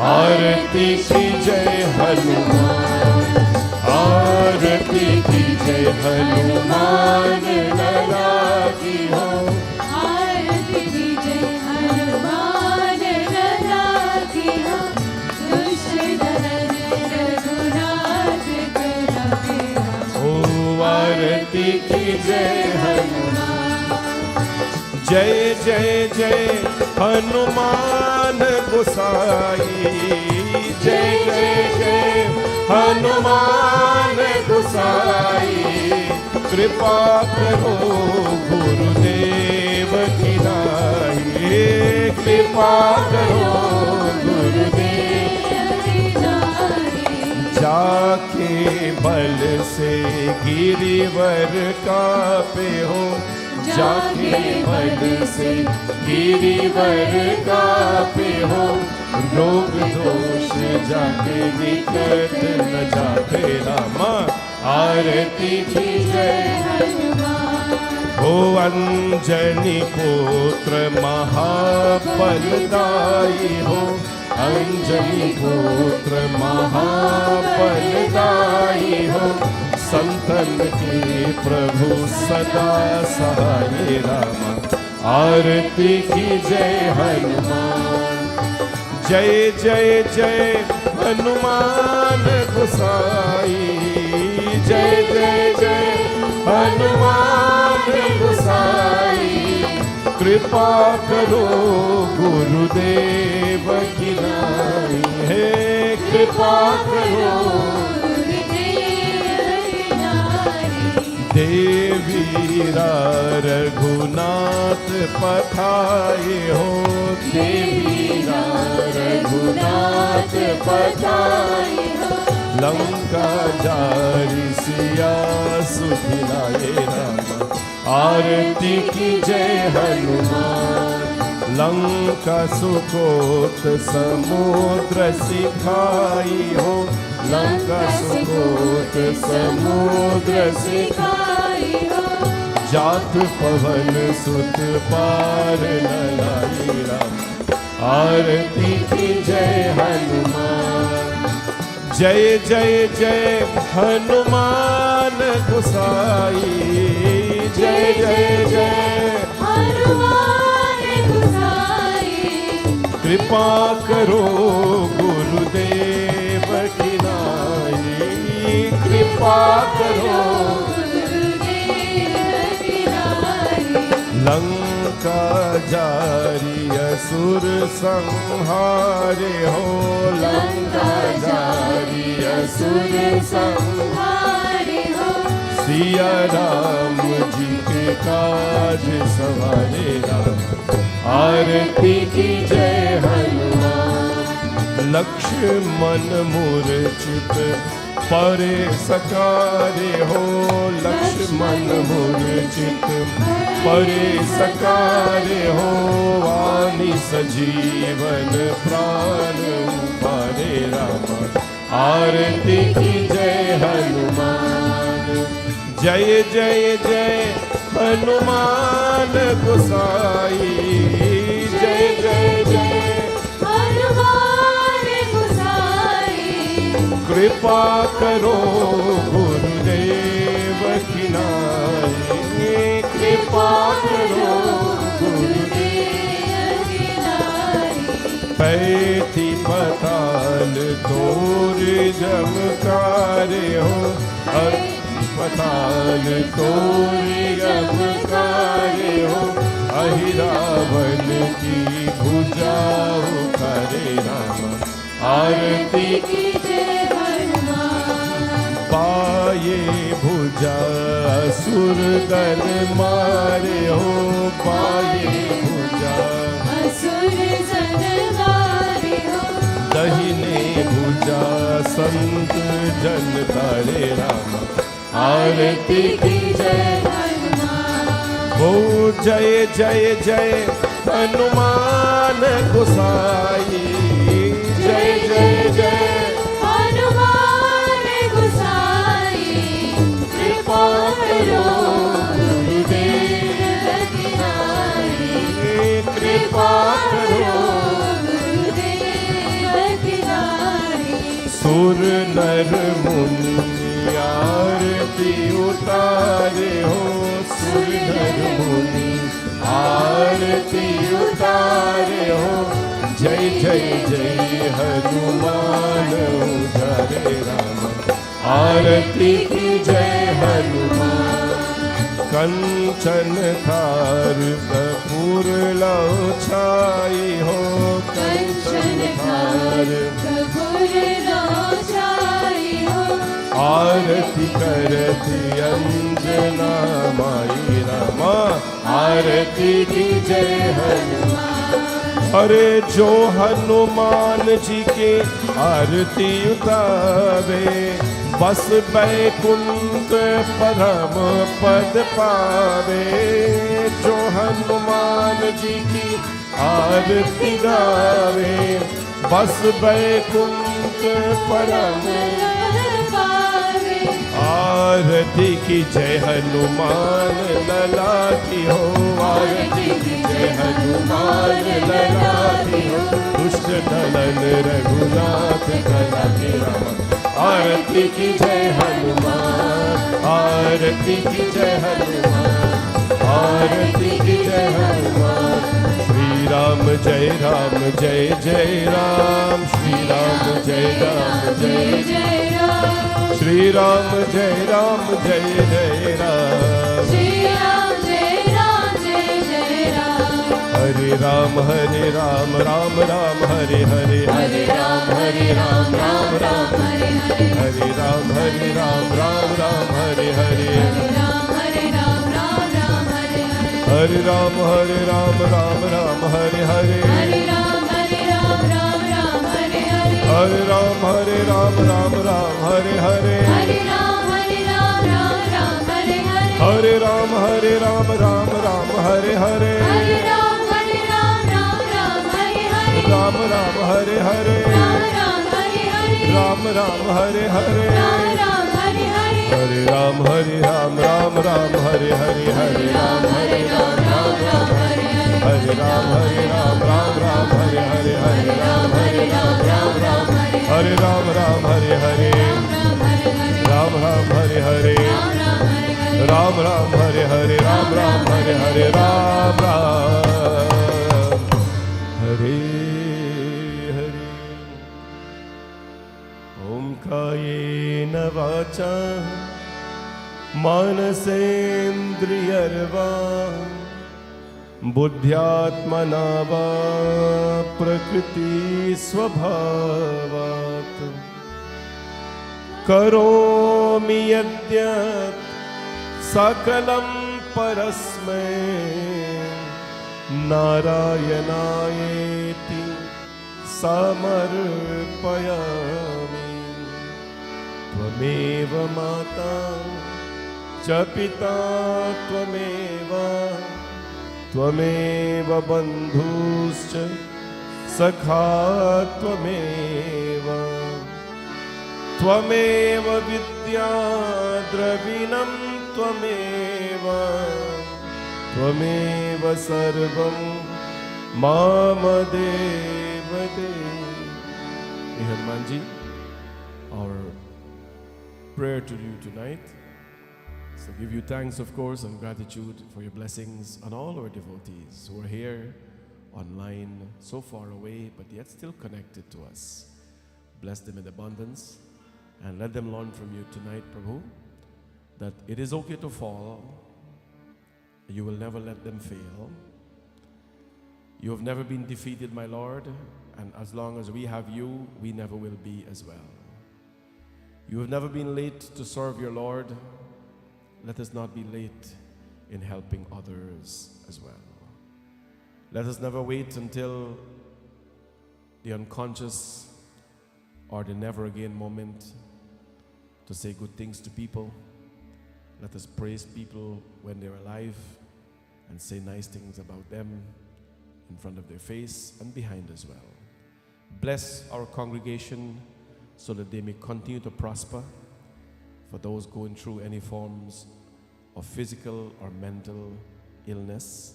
आरती की जय हनुमान, आरती की जय हनुमान लला की हो। आरती की जय हनुमान लला की हो। दुष्ट दहन रघुनाथ करा तेरा। ओ आरती की जय हनुमान। जय जय जय हनुमान गोसाई। जय जय जय हनुमान गोसाई। कृपा करो गुरुदेव की नाई। कृपा करो गुरुदेव की नाई। जाके बल से गिरिवर कापे हो। जाके बल से गिरिवर कापे हो। रोग दोष जाके निकट न जाते रामा। आरती की जय हनुमान। हो अंजनी पुत्र महाबलदाई हो, अंजनी पुत्र महाबलदाई हो, संतन के प्रभु सदा सहाय राम। आरती की जय हनुमान, जय जय जय हनुमान गोसाई, जय जय जय हनुमान गोसाई। कृपा करो गुरुदेव की नाई, हे कृपा करो देवीरा रघुनाथ पठाए हो, देवीरा रघुनाथ पठाए हो। लंका जारी सिया सुखिलाए राम, आरती की जय हनुमान। लंका सुकोट समुद्र सिखाई हो, लंका सुकोट समुद्र सिखाई हो। जात पवन सुत पार लाई राम, आरती की जय हनुमान। जय जय जय हनुमान गोसाई, जय जय जय हनुमान गोसाई। कृपा करो गुरुदेव की नाई, कृपा करो गुरुदेव की नाई। लंका जारी असुर संहारे हो, लंका जारी असुर संहारे हो। सिया राम जी के काज सवारे राम, आरती की जय हनुमान। लक्ष्मण मूर्छित परे सकारे हो, लक्ष्मण मूर्छित परे सकारे हो। वाणी सजीवन प्राण पारे राम, आरती की जय हनुमान। जय जय जय हनुमान गोसाई, जय जय जय हनुमान गोसाई। कृपा करो गुरुदेव की नाई, कृपा करो गुरुदेव की नाई। पैती पताल तोर जमकारे हो, पताल तोर जमकारे हो। अहिरावण की भुजा उखारे राम, आरती की जय हनुमान। पाये भुजा असुर दल मारे हो, पाये भुजा असुर दल मारे हो। दहिने भुजा संत जन तारे राम, आरती की जय हनुमान। हो जय जय जय हनुमान गोसाई, जय जय जय हनुमान गोसाई। कृपा करो गुरुदेव की नाई, कृपा करो गुरुदेव की नाई। सुर नर मुनि आरती उतारे हो, सुर नर मुनि आरती उतारे हो। जय जय जय हनुमान उधारे राम, आरती की जय हनुमान। कंचन थार कपूर लो छाई हो, कंचन थार कपूर लो छाई हो। आरती करती अंजना माई रामा, आरती की जय हनुमान। अरे जो हनुमान जी के आरती उतारे, बस बैकुंठ परम पद पावे। जो हनुमान जी की आरती गावे, बस बैकुंठ परम आरती की जय हनुमान लला की हो, आरती की जय हनुमान लला की हो, दुष्ट दलन रघुनाथ कला की राम। आरती की जय हनुमान, आरती की जय हनुमान, आरती की जय हनुमान। श्री राम जय जय राम, श्री राम जय जय राम, श्री राम जय जय राम, श्री राम जय जय राम। हरे राम राम राम हरे हरे, हरे राम राम राम हरे हरे, हरे राम राम राम हरे हरे, हरे राम राम हरे हरे, हरे राम राम हरे हरे, हरे राम राम हरे हरे, हरे राम राम हरे हरे, हरे राम हरे राम हरे हरे, राम राम हरे हरे, राम राम हरे हरे, हरे राम राम हरे हरे, हरे राम राम हरे हरे, हरे राम राम हरे हरे, हरे राम राम हरे हरे, राम हरे हरे, राम हरे हरे, राम हरे हरे, राम हरे हरे। ओम कायेन वाचा मानसेन्द्रियर्वा बुद्ध्यात्मना वा प्रकृति स्वभावात् करोमि यद्यत् सकलं परस्मै नारायणायेति समर्पयामि। त्वमेव माता च पिता त्वमेव बन्धुश्च सखा त्वमेव विद्या द्रविणं त्वमेव सर्वं माम देव देव। Hanuman ji, our prayer to you tonight is to give you thanks, of course, and gratitude for your blessings on all our devotees who are here online, so far away, but yet still connected to us. Bless them in abundance and let them learn from you tonight, Prabhu, that it is okay to fall. You will never let them fail. You have never been defeated, my Lord, and as long as we have you, we never will be as well. You have never been late to serve your Lord. Let us not be late in helping others as well. Let us never wait until the unconscious or the never again moment to say good things to people. Let us praise people when they're alive and say nice things about them in front of their face and behind as well. Bless our congregation so that they may continue to prosper. For those going through any forms of physical or mental illness,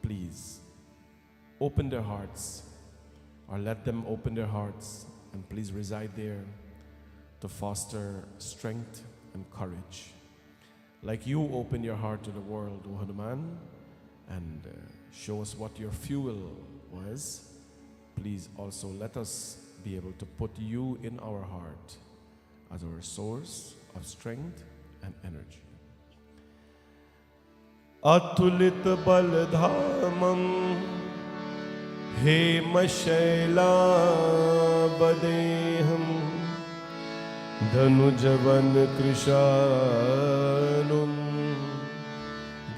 please open their hearts, or let them open their hearts, and please reside there to foster strength and courage. Like you open your heart to the world, O Hanuman, and show us what your fuel was, please also let us be able to put you in our heart as our source of strength and energy. Atulit baldhamam हेमशैलाबदेहं धनुजवन कृशानुं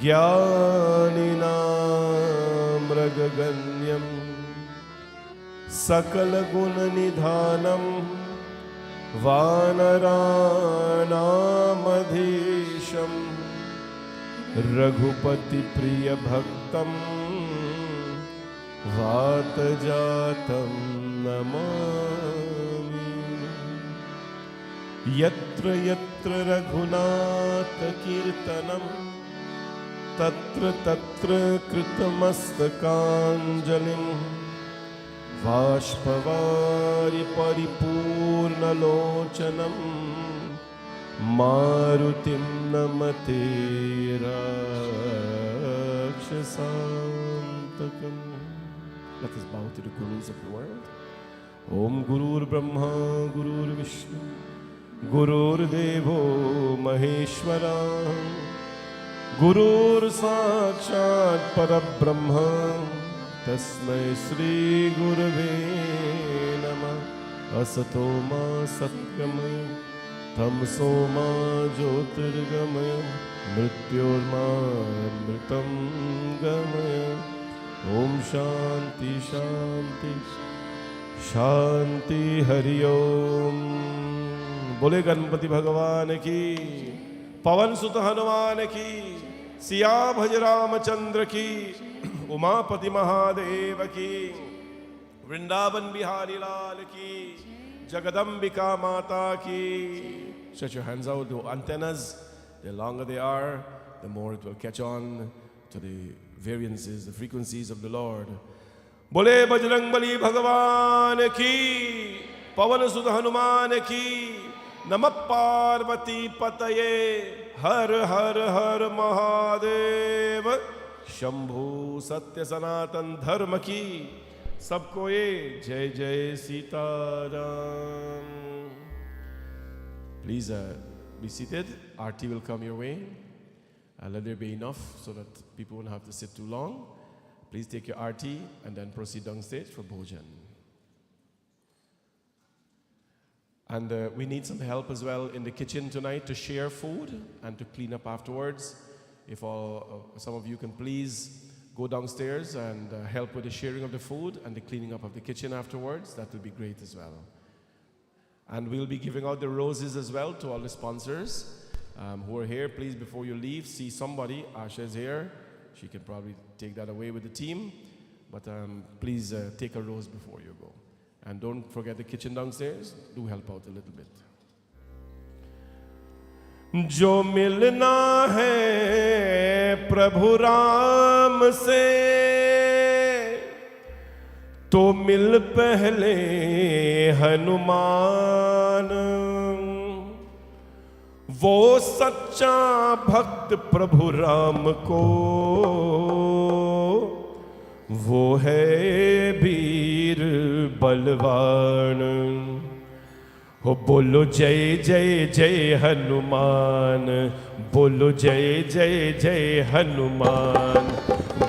ज्ञानिनामृगगण्यं सकलगुणनिधानं वानराणामधीशं रघुपतिप्रियभक्तं वातजातं Namami. यत्र यत्र रघुनाथ कीर्तनं तत्र तत्र कृतमस्तकाञ्जलिं बाष्पवारि परिपूर्णलोचनं मारुतिं नमते राक्षसान्तकम्. Let us bow to the gurus of the world. Om Gurur Brahma Gurur Vishnu Gurur Devo Maheshwara Gurur Sakshat Parabrahma Tasmai Shri Gurave Namah. Asato Ma Satgamaya Tamso Ma Jyotirgamaya Mrityorma Mritam Gamaya. Om Shanti Shanti शांति हरि ओम. बोले गणपति भगवान की, पवन सुत हनुमान की, सिया भज रामचंद्र की, उमापति महादेव की, वृंदावन बिहारी लाल की, जगदम्बिका माता की. Stretch your hands out. The antennas, the longer they are, the more it will catch on to the variances, the frequencies of the Lord. बोले बजरंगबली भगवान की, पवन सुत हनुमान की, नमः पार्वती पतये, हर हर हर महादेव. शंभु सत्य सनातन धर्म की, सबको ये जय जय Sitaram. Please be seated. Aarti will come your way. Let there be enough so that people won't have to sit too long. Please take your aarti and then proceed downstage for bhojan. And we need some help as well in the kitchen tonight to share food and to clean up afterwards. If some of you can please go downstairs and help with the sharing of the food and the cleaning up of the kitchen afterwards, that would be great as well. And we'll be giving out the roses as well to all the sponsors who are here. Please, before you leave, see somebody. Asha is here. She can probably take that away with the team. But please take a rose before you go. And don't forget the kitchen downstairs. Do help out a little bit. जो मिलना है प्रभु राम से तो मिल पहले हनुमान. वो सच्चा भक्त प्रभु राम को वो है वीर बलवान. हो बोलो जय जय जय हनुमान, बोलो जय जय जय हनुमान,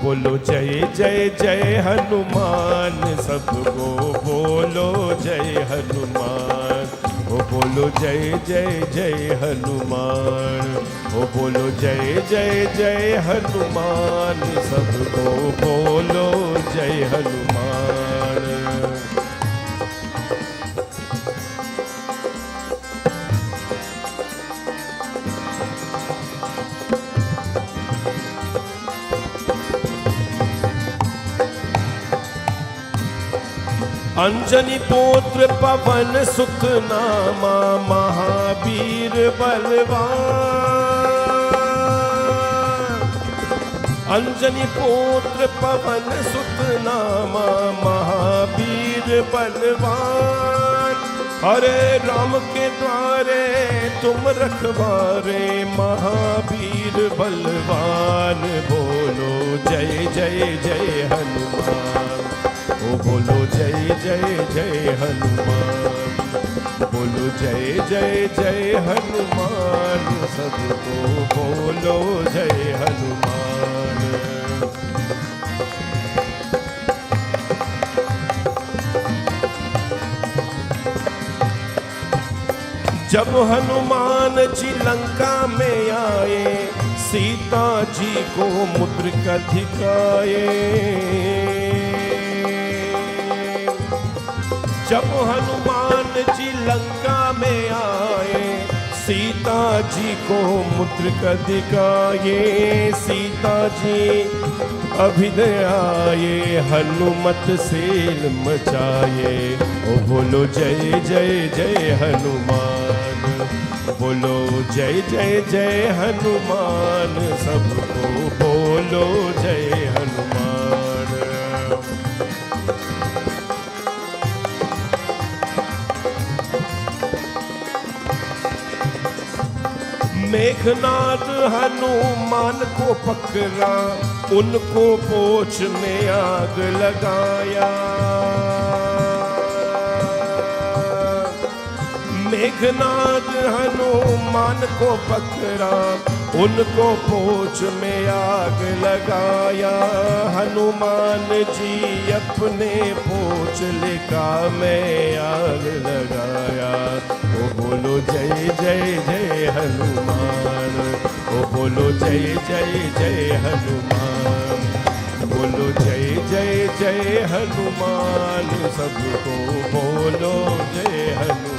बोलो जय जय जय हनुमान, सबको बोलो जय हनुमान. ओ बोलो जय जय जय हनुमान, ओ बोलो जय जय जय हनुमान, सबको बोलो जय हनुमान. अंजनी पुत्र पवन सुत नामा, महावीर बलवान. अंजनी पुत्र पवन सुत नामा, महावीर बलवान. हरे राम के द्वारे तुम रखवारे, महावीर बलवान. बोलो जय जय जय हनुमान, ओ बोलो जय जय जय हनुमान, बोलो जय जय जय हनुमान, सबको बोलो जय हनुमान. जब हनुमान जी लंका में आए, सीता जी को मुद्रिका दिखाए. जब हनुमान जी लंका में आए, सीता जी को मुद्रिका दिखाए. सीता जी अभिदय आए, हनुमत सेल मचाए. ओ बोलो जय जय जय हनुमान, बोलो जय जय जय हनुमान, सबको बोलो जय हनुमान। मेघनाद हनुमान को पकड़ा, उनको पोछ में आग लगाया। मेघनाद हनुमान को पकड़ा, उनको पोछ में आग लगाया। हनुमान जी अपने पोछ लेका में आग लगाया। ओ बोलो जय जय जय हनुमान, ओ बोलो जय जय जय हनुमान, बोलो जय जय जय हनुमान, सबको बोलो जय हनुमान।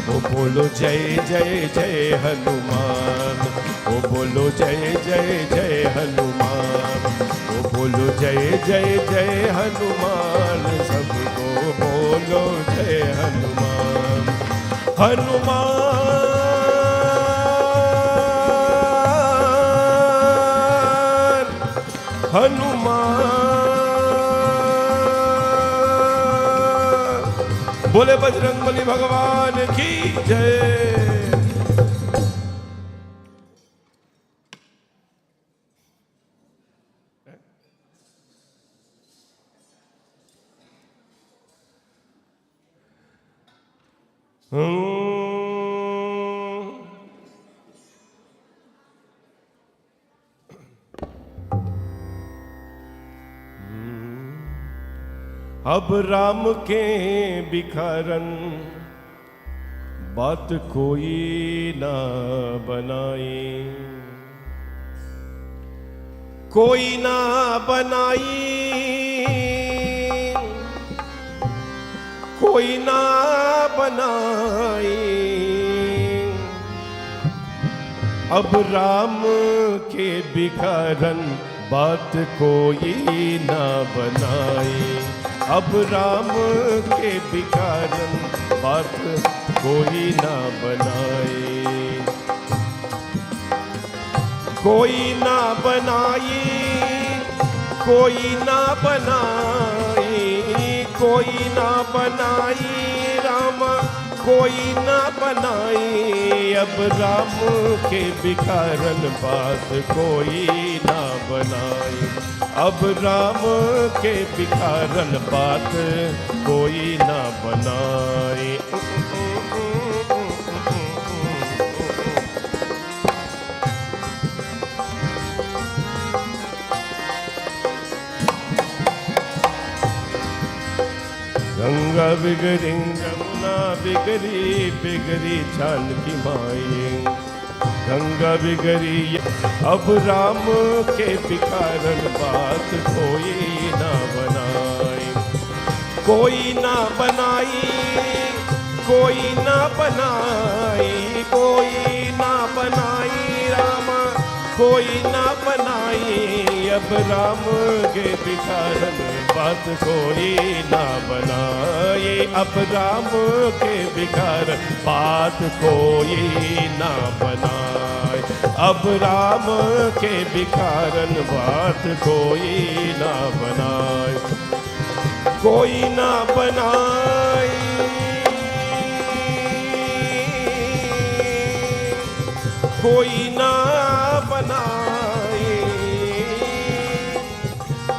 ओ बोलो जय जय जय हनुमान, ओ बोलो जय जय जय हनुमान, ओ बोलो जय जय जय हनुमान, सबको बोलो जय हनुमान। हनुमान हनुमान, बोले बजरंगबली भगवान की जय। अब राम के बिखारन बात कोई ना बनाई, कोई ना बनाई, कोई ना बनाई। अब राम के बिखारन बात कोई ना बनाई। अब राम के बिखारन बात कोई ना बनाई, कोई ना बनाई, कोई ना बनाई, कोई ना बनाई। राम कोई ना बनाई। अब राम के बिखारन बात कोई ना बनाई। अब राम के बिखारन बात कोई ना बनाए। गंगा बिगड़ी यमुना बिगड़ी, बिगड़ी चांद की माई। गंगा बिगड़ी अब राम के बिखारन बात कोई ना बनाई, कोई ना बनाई, कोई ना बनाई, कोई ना बनाई। राम कोई ना बनाई। अब राम के बिखारन बात कोई ना बनाई। अब राम के बिखारन बात कोई ना बनाए। अब राम के बिखारन बात कोई ना बनाए, कोई ना बनाए, कोई ना बनाए,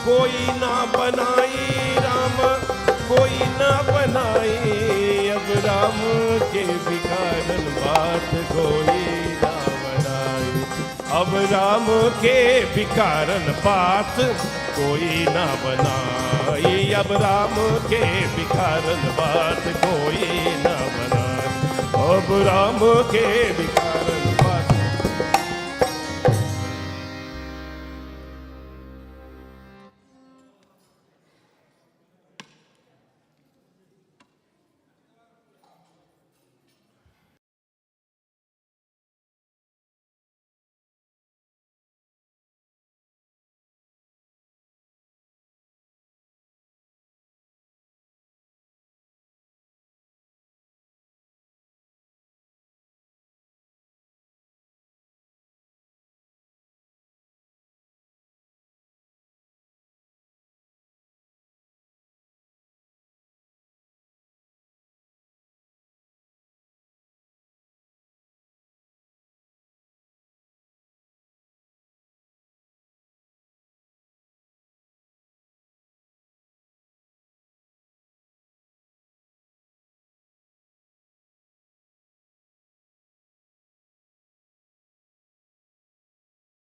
कोई ना बनाई। राम कोई ना बनाई। अब राम के बिखारन बात कोई ना बनाई। अब राम के बिखारन बात कोई ना बनाई। अब राम के बिखारन बात कोई ना बनाई। अब राम के